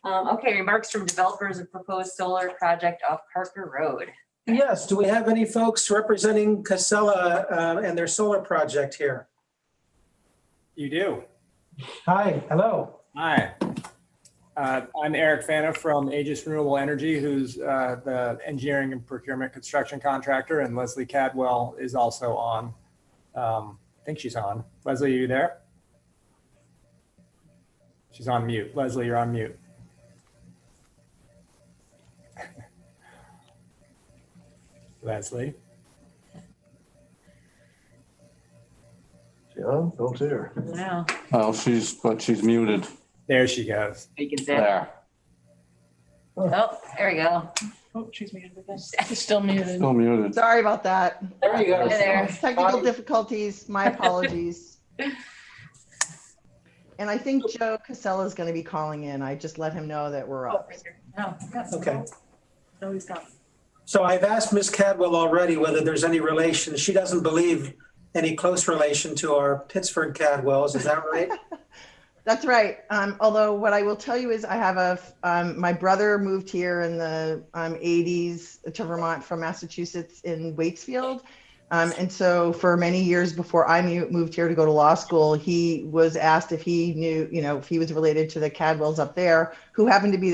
[SPEAKER 4] Okay, remarks from developers of proposed solar project off Parker Road.
[SPEAKER 1] Yes, do we have any folks representing Casella and their solar project here?
[SPEAKER 9] You do.
[SPEAKER 1] Hi, hello.
[SPEAKER 9] Hi. I'm Eric Fana from Aegis Renewable Energy, who's the engineering and procurement construction contractor, and Leslie Cadwell is also on. I think she's on. Leslie, are you there? She's on mute. Leslie, you're on mute. Leslie.
[SPEAKER 7] Yeah, don't see her.
[SPEAKER 4] No,
[SPEAKER 3] Well, she's muted
[SPEAKER 9] There she goes.
[SPEAKER 4] you can say.
[SPEAKER 3] there.
[SPEAKER 4] Oh, there we go.
[SPEAKER 5] Oh, she's muted again. She's still muted.
[SPEAKER 3] Still muted.
[SPEAKER 10] Sorry about that.
[SPEAKER 1] There you go.
[SPEAKER 4] Hey there.
[SPEAKER 10] Technical difficulties, my apologies. And I think Joe Casella is going to be calling in. I just let him know that we're up.
[SPEAKER 4] No.
[SPEAKER 1] Okay.
[SPEAKER 4] No, he's gone.
[SPEAKER 1] So I've asked Ms. Cadwell already whether there's any relation. She doesn't believe any close relation to our Pittsford Cadwells. Is that right?
[SPEAKER 10] That's right. Although what I will tell you is I have my brother moved here in the 80s to Vermont from Massachusetts in Waitsfield. And so for many years before I moved here to go to law school, he was asked if he knew, if he was related to the Cadwells up there, who happened to be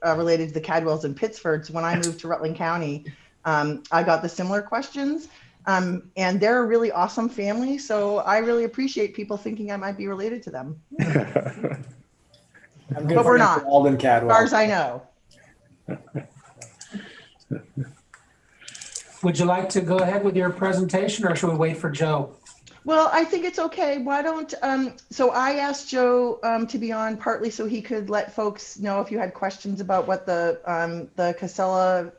[SPEAKER 10] related to the Cadwells in Pittsford. So when I moved to Rutland County, I got the similar questions. And they're a really awesome family. So I really appreciate people thinking I might be related to them.
[SPEAKER 9] I'm good
[SPEAKER 10] But we're
[SPEAKER 9] friends
[SPEAKER 10] not.
[SPEAKER 9] with Alden
[SPEAKER 10] As far
[SPEAKER 9] Cadwell.
[SPEAKER 10] as I know.
[SPEAKER 1] Would you like to go ahead with your presentation or should we wait for Joe?
[SPEAKER 10] Well, I think it's okay. Why don't, so I asked Joe to be on partly so he could let folks know if you had questions about what the Casella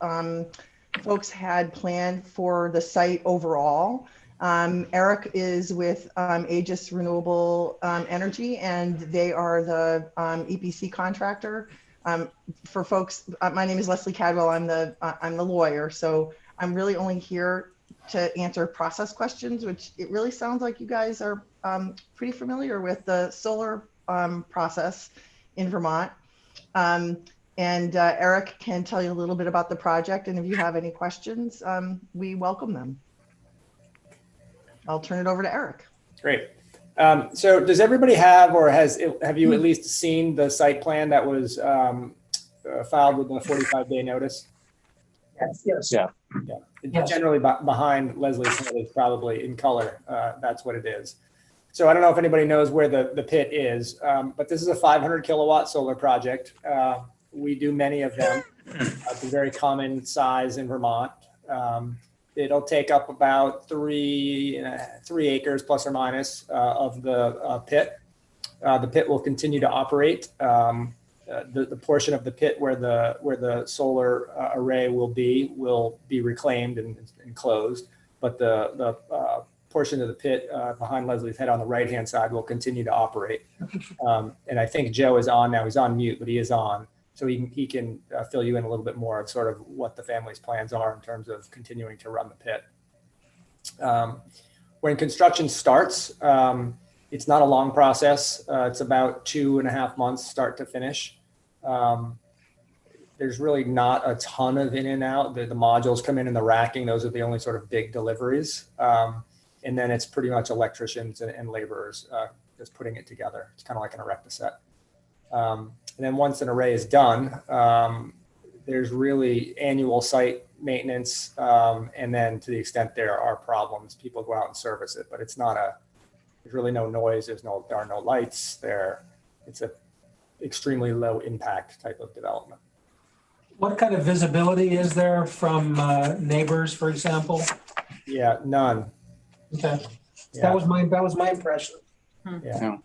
[SPEAKER 10] folks had planned for the site overall. Eric is with Aegis Renewable Energy, and they are the EPC contractor. For folks, my name is Leslie Cadwell. I'm the lawyer, so I'm really only here to answer process questions, which it really sounds like you guys are pretty familiar with the solar process in Vermont. And Eric can tell you a little bit about the project. And if you have any questions, we welcome them. I'll turn it over to Eric.
[SPEAKER 9] Great. So does everybody have, or have you at least seen the site plan that was filed within a 45-day notice?
[SPEAKER 1] Yes.
[SPEAKER 3] Yeah.
[SPEAKER 9] Yeah.
[SPEAKER 1] Yes.
[SPEAKER 9] Generally behind Leslie's head is probably in color. That's what it is. So I don't know if anybody knows where the pit is, but this is a 500 kilowatt solar project. We do many of them. It's a very common size in Vermont. It'll take up about 3 acres plus or minus of the pit. The pit will continue to operate. the portion of the pit where the solar array will be reclaimed and closed, but the portion of the pit behind Leslie's head on the right-hand side will continue to operate. And I think Joe is on now. He's on mute, but he is on. So he can fill you in a little bit more of sort of what the family's plans are in terms of continuing to run the pit. When construction starts, it's not a long process. It's about 2.5 months start to finish. There's really not a ton of in and out. The modules come in and the racking, those are the only sort of big deliveries. And then it's pretty much electricians and laborers just putting it together. It's kind of like an erecta set. And then once an array is done, there's really annual site maintenance. And then to the extent there are problems, people go out and service it, but it's not there's really no noise. There are no lights there. It's a extremely low impact type of development.
[SPEAKER 1] What kind of visibility is there from neighbors, for example?
[SPEAKER 9] Yeah, none.
[SPEAKER 1] Okay.
[SPEAKER 9] Yeah.
[SPEAKER 1] That was my impression.
[SPEAKER 9] Yeah.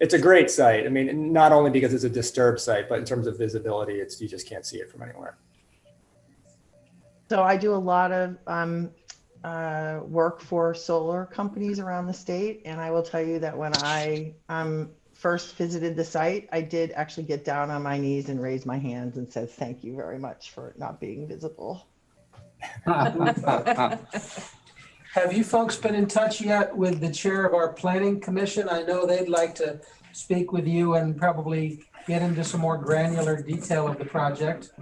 [SPEAKER 9] It's a great site. I mean, not only because it's a disturbed site, but in terms of visibility, you just can't see it from anywhere.
[SPEAKER 10] So I do a lot of work for solar companies around the state. And I will tell you that when I first visited the site, I did actually get down on my knees and raise my hands and said, thank you very much for it not being visible.
[SPEAKER 1] Have you folks been in touch yet with the chair of our planning commission? I know they'd like to speak with you and probably get into some more granular detail of the project.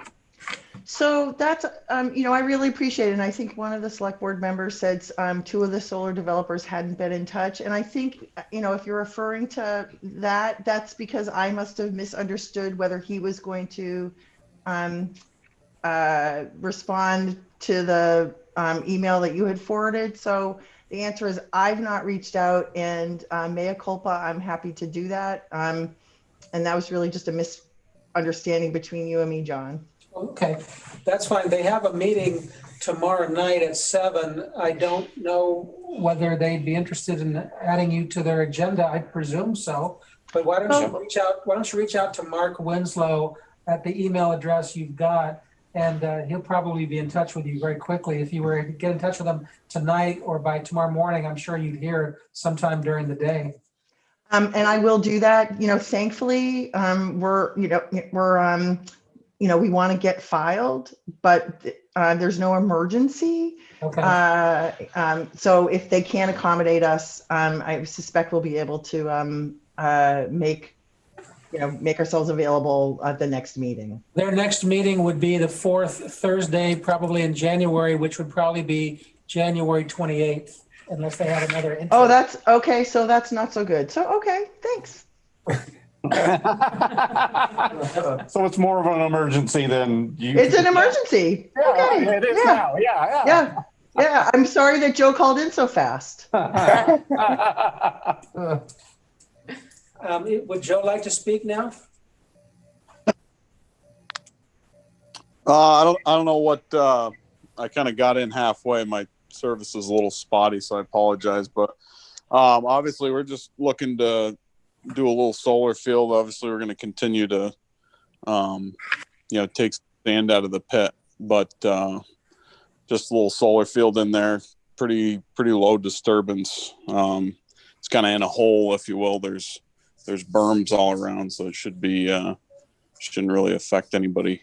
[SPEAKER 10] So that's, I really appreciate it. And I think one of the select board members said 2 of the solar developers hadn't been in touch. And I think, if you're referring to that, that's because I must have misunderstood whether he was going to respond to the email that you had forwarded. So the answer is I've not reached out, and mea culpa, I'm happy to do that. And that was really just a misunderstanding between you and me, John.
[SPEAKER 1] Okay, that's fine. They have a meeting tomorrow night at 7. I don't know whether they'd be interested in adding you to their agenda. I presume so. But why don't you reach out? Why don't you reach out to Mark Winslow at the email address you've got, and he'll probably be in touch with you very quickly. If you were to get in touch with him tonight or by tomorrow morning, I'm sure you'd hear sometime during the day.
[SPEAKER 10] And I will do that. Thankfully, we want to get filed, but there's no emergency.
[SPEAKER 1] Okay.
[SPEAKER 10] So if they can't accommodate us, I suspect we'll be able to make ourselves available at the next meeting.
[SPEAKER 1] Their next meeting would be the 4th Thursday, probably in January, which would probably be January 28th, unless they had another.
[SPEAKER 10] Oh, that's okay. So that's not so good. So, okay, thanks.
[SPEAKER 3] So it's more of an emergency than you.
[SPEAKER 10] It's an emergency.
[SPEAKER 3] Yeah,
[SPEAKER 10] Okay.
[SPEAKER 3] it is now. Yeah.
[SPEAKER 10] Yeah. I'm sorry that Joe called in so fast.
[SPEAKER 1] Would Joe like to speak now?
[SPEAKER 11] I don't know what, I kind of got in halfway. My service is a little spotty, so I apologize. But obviously, we're just looking to do a little solar field. Obviously, we're going to continue to, take sand out of the pit, but just a little solar field in there. Pretty low disturbance. It's kind of in a hole, if you will. There's berms all around, so it shouldn't really affect anybody.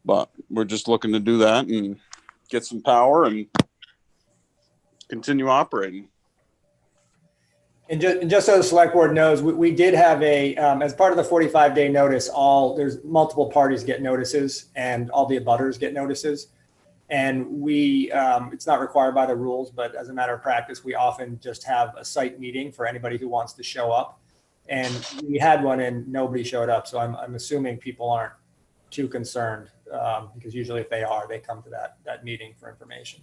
[SPEAKER 11] But we're just looking to do that and get some power and continue operating.
[SPEAKER 9] And just so the select board knows, we did have as part of the 45-day notice, there's multiple parties get notices and all the abutters get notices. And it's not required by the rules, but as a matter of practice, we often just have a site meeting for anybody who wants to show up. And we had one and nobody showed up. So I'm assuming people aren't too concerned because usually if they are, they come to that meeting for information.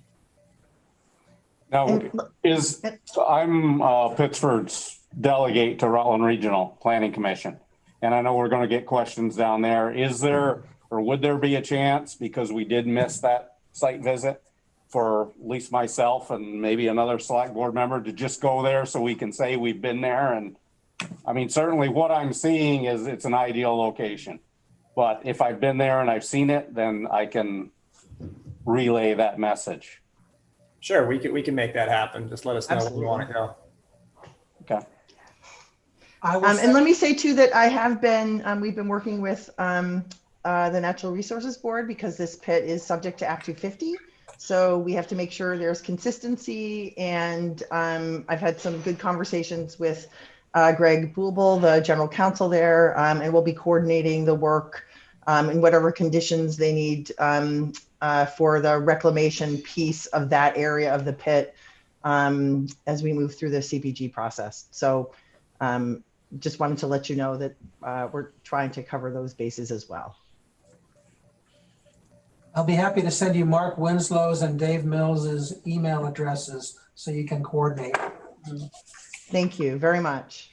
[SPEAKER 3] Now, I'm Pittsford's delegate to Rutland Regional Planning Commission, and I know we're going to get questions down there. Is there, or would there be a chance, because we did miss that site visit, for at least myself and maybe another select board member to just go there so we can say we've been there and I mean, certainly what I'm seeing is it's an ideal location. But if I've been there and I've seen it, then I can relay that message.
[SPEAKER 9] Sure, we can make that happen. Just let us know when you want to go.
[SPEAKER 3] Okay.
[SPEAKER 1] I will
[SPEAKER 10] And
[SPEAKER 1] send-
[SPEAKER 10] let me say too that I have been, we've been working with the Natural Resources Board because this pit is subject to Act 250. So we have to make sure there's consistency, and I've had some good conversations with Greg Boolbel, the general counsel there, and we'll be coordinating the work in whatever conditions they need for the reclamation piece of that area of the pit as we move through the CPG process. So just wanted to let you know that we're trying to cover those bases as well.
[SPEAKER 1] I'll be happy to send you Mark Winslow's and Dave Mills's email addresses so you can coordinate.
[SPEAKER 10] Thank you very much.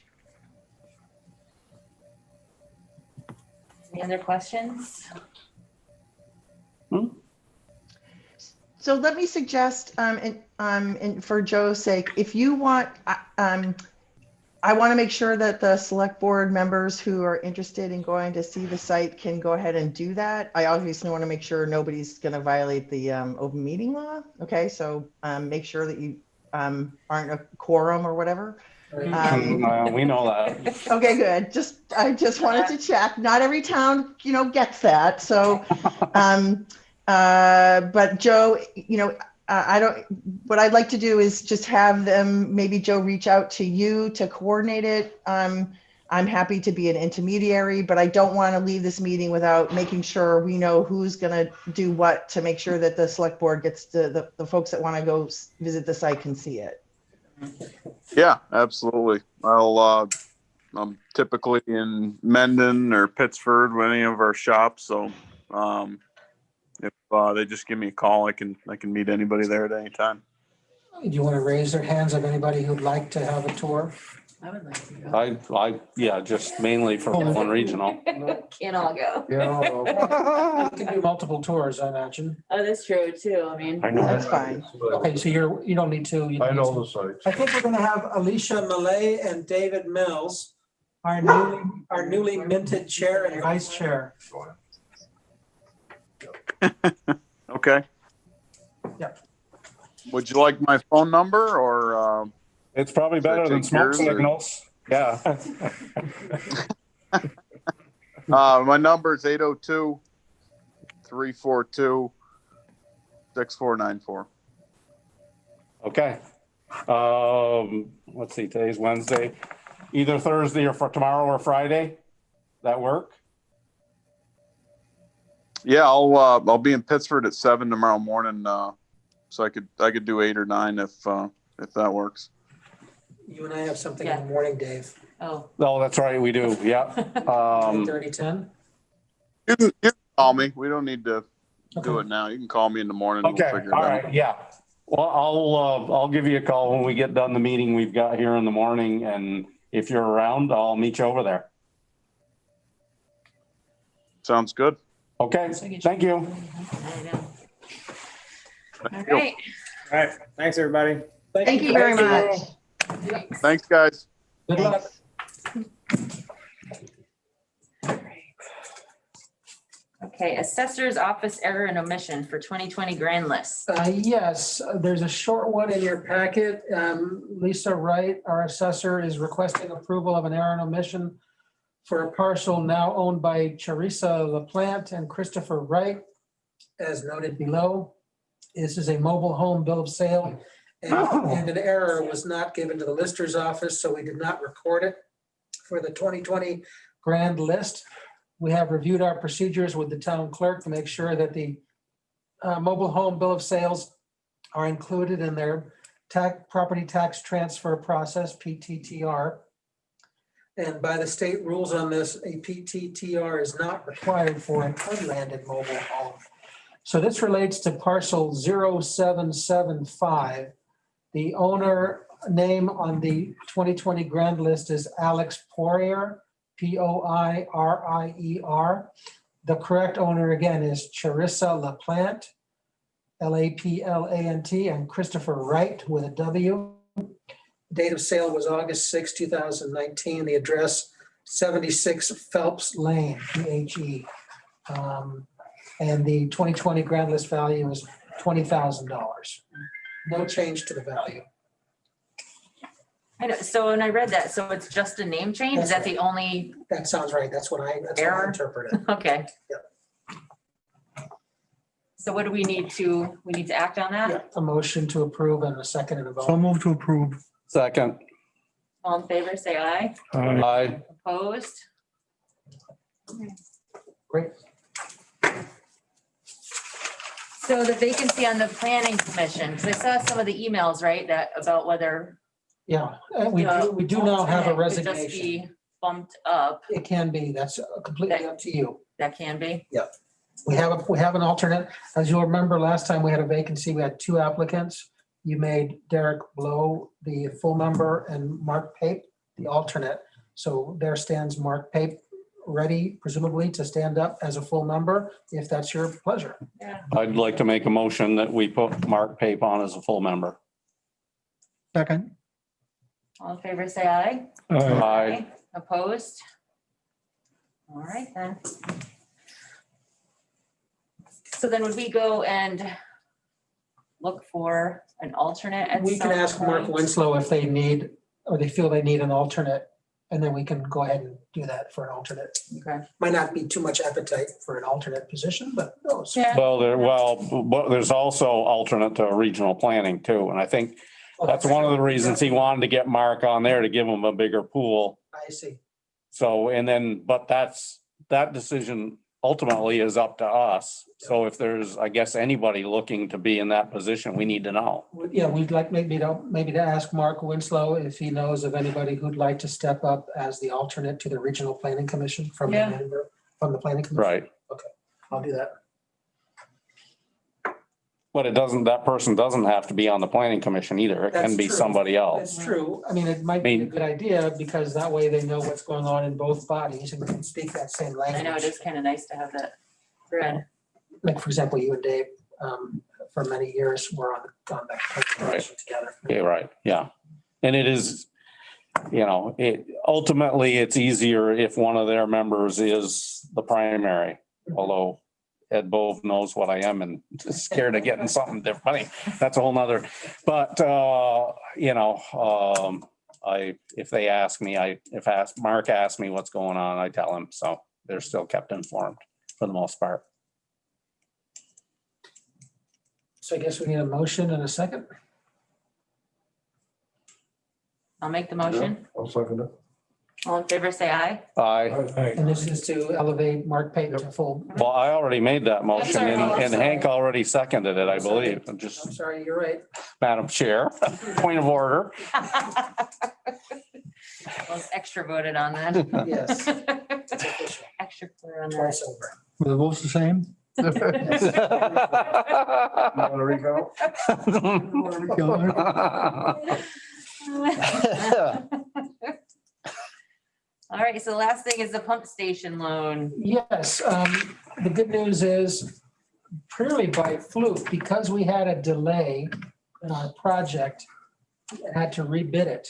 [SPEAKER 4] Any other questions?
[SPEAKER 10] So let me suggest, and for Joe's sake, if you want, I want to make sure that the select board members who are interested in going to see the site can go ahead and do that. I obviously want to make sure nobody's going to violate the open meeting law. Okay, so make sure that you aren't a quorum or whatever.
[SPEAKER 3] We know that.
[SPEAKER 10] Okay, good. I just wanted to check. Not every town, gets that. So, but Joe, what I'd like to do is just have them, maybe Joe reach out to you to coordinate it. I'm happy to be an intermediary, but I don't want to leave this meeting without making sure we know who's going to do what to make sure that the select board gets the folks that want to go visit the site can see it.
[SPEAKER 11] Yeah, absolutely. I'm typically in Mendon or Pittsford with any of our shops. So, if they just give me a call, I can meet anybody there at any time.
[SPEAKER 1] Do you want to raise their hands of anybody who'd like to have a tour?
[SPEAKER 4] I would like to go.
[SPEAKER 3] Yeah, just mainly for one regional.
[SPEAKER 4] Can't all go.
[SPEAKER 1] You can do multiple tours, I imagine.
[SPEAKER 4] Oh, that's true too. I mean.
[SPEAKER 3] I know.
[SPEAKER 10] That's fine.
[SPEAKER 1] Okay, so you don't need to.
[SPEAKER 7] I know the sites.
[SPEAKER 1] I think we're going to have Alicia Malay and David Mills, our newly minted chair and vice chair.
[SPEAKER 11] Okay.
[SPEAKER 1] Yep.
[SPEAKER 11] Would you like my phone number or?
[SPEAKER 3] It's probably better than smoke
[SPEAKER 11] Take yours, or-
[SPEAKER 3] signals. Yeah.
[SPEAKER 11] My number is 802-342-6494.
[SPEAKER 3] Okay. Let's see, today's Wednesday. Either Thursday or for tomorrow or Friday. That work?
[SPEAKER 11] Yeah, I'll be in Pittsford at 7 tomorrow morning. So I could do 8 or 9 if that works.
[SPEAKER 1] You and I have something in the morning, Dave.
[SPEAKER 4] Oh.
[SPEAKER 3] Oh, that's right, we do. Yeah.
[SPEAKER 1] 9:30, 10.
[SPEAKER 11] You can call me. We don't need to do it now. You can call me in the morning.
[SPEAKER 3] Okay,
[SPEAKER 11] We'll figure it
[SPEAKER 3] all
[SPEAKER 11] out.
[SPEAKER 3] right, yeah. Well, I'll give you a call when we get done the meeting we've got here in the morning, and if you're around, I'll meet you over there.
[SPEAKER 11] Sounds good.
[SPEAKER 3] Okay, thank you.
[SPEAKER 4] I know. All
[SPEAKER 11] Thank you.
[SPEAKER 4] right.
[SPEAKER 9] All right. Thanks, everybody.
[SPEAKER 10] Thank you very much.
[SPEAKER 11] Thanks, guys.
[SPEAKER 1] Good luck.
[SPEAKER 4] Okay, Assessor's Office Error and Omission for 2020 Grand List.
[SPEAKER 1] Yes, there's a short one in your packet. Lisa Wright, our assessor, is requesting approval of an error and omission for a parcel now owned by Charissa LaPlante and Christopher Wright, as noted below. This is a mobile home bill of sale, and an error was not given to the lister's office, so we did not record it for the 2020 grand list. We have reviewed our procedures with the town clerk to make sure that the mobile home bill of sales are included in their property tax transfer process, PTTR. And by the state rules on this, a PTTR is not required for an unlanded mobile home. So this relates to parcel 0775. The owner name on the 2020 grand list is Alex Poirier, Poirier. The correct owner again is Charissa LaPlante, LaPlant, and Christopher Wright with a W. Date of sale was August 6, 2019. The address 76 Phelps Lane, PHE. And the 2020 grand list value is $20,000. No change to the value.
[SPEAKER 4] I know, so when I read that, so it's just a name change? Is that the only,
[SPEAKER 1] That sounds right. That's what I
[SPEAKER 4] Error?
[SPEAKER 1] interpreted.
[SPEAKER 4] okay.
[SPEAKER 1] Yep.
[SPEAKER 4] So what do we need to act on that?
[SPEAKER 1] Yeah, a motion to approve and a second and a
[SPEAKER 6] So
[SPEAKER 1] vote.
[SPEAKER 6] move to approve.
[SPEAKER 3] Second.
[SPEAKER 4] All in favor, say aye.
[SPEAKER 3] Aye.
[SPEAKER 4] Opposed?
[SPEAKER 1] Great.
[SPEAKER 4] So the vacancy on the planning commission, because I saw some of the emails, right, that about whether.
[SPEAKER 1] Yeah, and we
[SPEAKER 4] the
[SPEAKER 1] do now have a
[SPEAKER 4] alternate could just
[SPEAKER 1] resignation.
[SPEAKER 4] be Bumped up,
[SPEAKER 1] It can be. That's completely up to you.
[SPEAKER 4] that can be.
[SPEAKER 1] We have an alternate. As you'll remember, last time we had a vacancy, we had 2 applicants. You made Derek Blow the full member and Mark Pape the alternate. So there stands Mark Pape, ready presumably to stand up as a full member, if that's your pleasure.
[SPEAKER 4] Yeah.
[SPEAKER 3] I'd like to make a motion that we put Mark Pape on as a full member.
[SPEAKER 6] Second.
[SPEAKER 4] All in favor, say aye.
[SPEAKER 3] Aye.
[SPEAKER 4] Opposed? All right then. So then would we go and look for an alternate at
[SPEAKER 1] We can
[SPEAKER 4] some
[SPEAKER 1] ask Mark
[SPEAKER 4] point?
[SPEAKER 1] Winslow if they need, or they feel they need an alternate, and then we can go ahead and do that for an alternate.
[SPEAKER 4] Okay.
[SPEAKER 1] Might not be too much appetite for an alternate position, but who knows?
[SPEAKER 4] Yeah.
[SPEAKER 3] But there's also alternate to regional planning too. And I think that's one of the reasons he wanted to get Mark on there, to give him a bigger pool.
[SPEAKER 1] I see.
[SPEAKER 3] So, and then, but that decision ultimately is up to us. So if there's, I guess, anybody looking to be in that position, we need to know.
[SPEAKER 1] Yeah, we'd like maybe to ask Mark Winslow if he knows of anybody who'd like to step up as the alternate to the Regional Planning Commission from the
[SPEAKER 4] Yeah.
[SPEAKER 1] member, from the Planning Commission.
[SPEAKER 3] Right.
[SPEAKER 1] I'll do that.
[SPEAKER 3] But that person doesn't have to be on the planning commission either. It can
[SPEAKER 1] That's
[SPEAKER 3] be
[SPEAKER 1] true.
[SPEAKER 3] somebody else.
[SPEAKER 1] That's true. I mean, it might be a good idea because that way they know what's going on in both bodies and can speak that same
[SPEAKER 4] I
[SPEAKER 1] language.
[SPEAKER 4] know, it is kind of nice to have that thread.
[SPEAKER 1] Like, for example, you and Dave, for many years, were on the Planning Commission together.
[SPEAKER 3] Yeah, right. Yeah. And it is, ultimately it's easier if one of their members is the primary, although Ed Bove knows what I am and is scared of getting something different. That's a whole nother, but, if they ask me, Mark asks me what's going on, I tell him. So they're still kept informed for the most part.
[SPEAKER 1] So I guess we need a motion and a second.
[SPEAKER 4] I'll make the motion.
[SPEAKER 7] I'll second it.
[SPEAKER 4] All in favor, say aye.
[SPEAKER 3] Aye.
[SPEAKER 1] And this is to elevate Mark Payton to full.
[SPEAKER 3] Well, I already made that motion
[SPEAKER 4] sorry.
[SPEAKER 3] and Hank already seconded it, I believe. I'm
[SPEAKER 1] I'm
[SPEAKER 3] just,
[SPEAKER 1] sorry, you're right.
[SPEAKER 3] Madam Chair, point of order.
[SPEAKER 4] Was extra voted on that.
[SPEAKER 1] Yes. It's official.
[SPEAKER 4] Extra clear on that.
[SPEAKER 1] Twice over.
[SPEAKER 6] Were the votes the same?
[SPEAKER 7] You wanna recount?
[SPEAKER 4] All right, so the last thing is the pump station loan.
[SPEAKER 1] Yes, the good news is purely by fluke, because we had a delay in our project, and had to rebid it.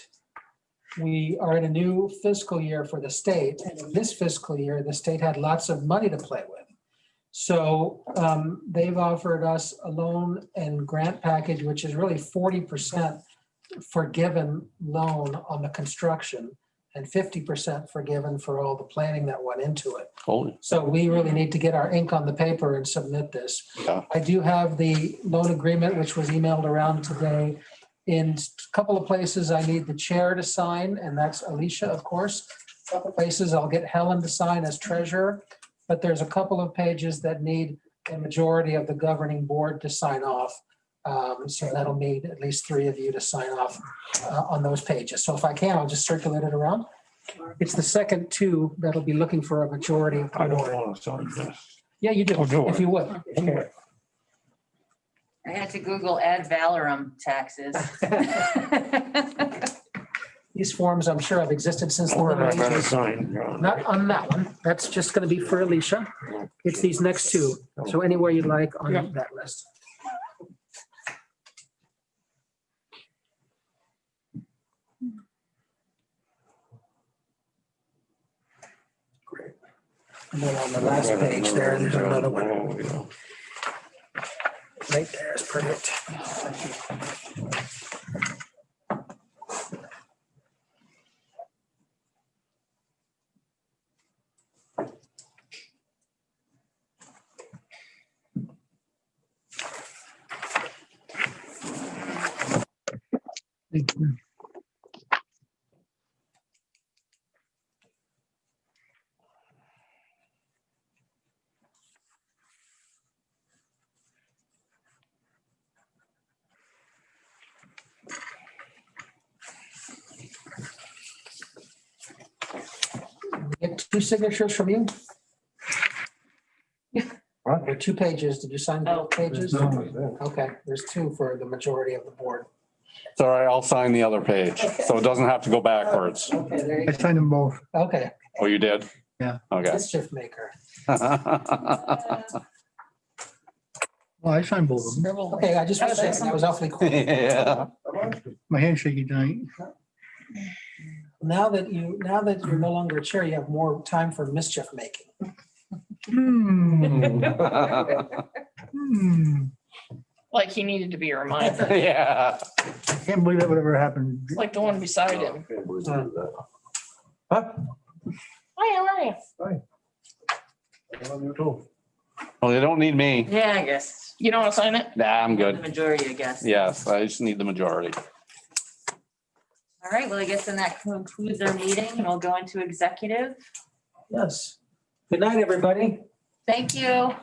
[SPEAKER 1] We are in a new fiscal year for the state, and in this fiscal year, the state had lots of money to play with. So they've offered us a loan and grant package, which is really 40% forgiven loan on the construction and 50% forgiven for all the planning that went into it.
[SPEAKER 3] Holy.
[SPEAKER 1] So we really need to get our ink on the paper and submit this.
[SPEAKER 3] Yeah.
[SPEAKER 1] I do have the loan agreement, which was emailed around today. In a couple of places, I need the chair to sign, and that's Alicia, of course. A couple of places, I'll get Helen to sign as treasurer, but there's a couple of pages that need a majority of the governing board to sign off. So that'll need at least 3 of you to sign off on those pages. So if I can, I'll just circulate it around. It's the second 2 that'll be looking for a majority of the
[SPEAKER 2] I don't
[SPEAKER 1] board.
[SPEAKER 2] want to sign this.
[SPEAKER 1] Yeah, you do,
[SPEAKER 2] Oh, do I?
[SPEAKER 1] if you would. If you would.
[SPEAKER 4] I had to Google ad valorem taxes.
[SPEAKER 1] These forms, I'm sure, have existed since the
[SPEAKER 2] Or
[SPEAKER 1] Middle
[SPEAKER 2] I better
[SPEAKER 1] Ages.
[SPEAKER 2] sign, John.
[SPEAKER 1] Not on that one. That's just going to be for Alicia. It's these next 2. So anywhere you'd like on
[SPEAKER 2] Yeah.
[SPEAKER 1] that list. And then on the last page there's another one. Right there is perfect. Get 2 signatures from you?
[SPEAKER 6] What?
[SPEAKER 1] There are 2 pages. Did you sign both pages?
[SPEAKER 6] No.
[SPEAKER 1] Okay, there's 2 for the majority of the board.
[SPEAKER 3] It's all right, I'll sign the other page, so it doesn't have to go backwards.
[SPEAKER 1] Okay, there you
[SPEAKER 6] I signed them both.
[SPEAKER 1] go. Okay,
[SPEAKER 3] Oh, you did?
[SPEAKER 6] Yeah.
[SPEAKER 3] Okay.
[SPEAKER 1] mischief maker.
[SPEAKER 6] Well, I signed both of them.
[SPEAKER 5] Scribble.
[SPEAKER 1] Okay, I just want to say, that was awfully quick.
[SPEAKER 3] Yeah.
[SPEAKER 6] My hand's shaky tonight.
[SPEAKER 1] Now that you're no longer chair, you have more time for mischief making.
[SPEAKER 5] Like he needed to be reminded.
[SPEAKER 3] Yeah.
[SPEAKER 6] Can't believe that would ever happen.
[SPEAKER 5] It's like the one beside him.
[SPEAKER 7] Can't believe you did that.
[SPEAKER 5] Hi, how are you?
[SPEAKER 7] I love you too.
[SPEAKER 3] Well, they don't need me.
[SPEAKER 4] Yeah, I guess.
[SPEAKER 5] You don't want to sign it?
[SPEAKER 3] Nah, I'm
[SPEAKER 4] The
[SPEAKER 3] good.
[SPEAKER 4] majority, I guess.
[SPEAKER 3] Yes, I just need the majority.
[SPEAKER 4] All right, well, I guess then that concludes our meeting and we'll go into executive.
[SPEAKER 1] Yes. Good night, everybody.
[SPEAKER 4] Thank you.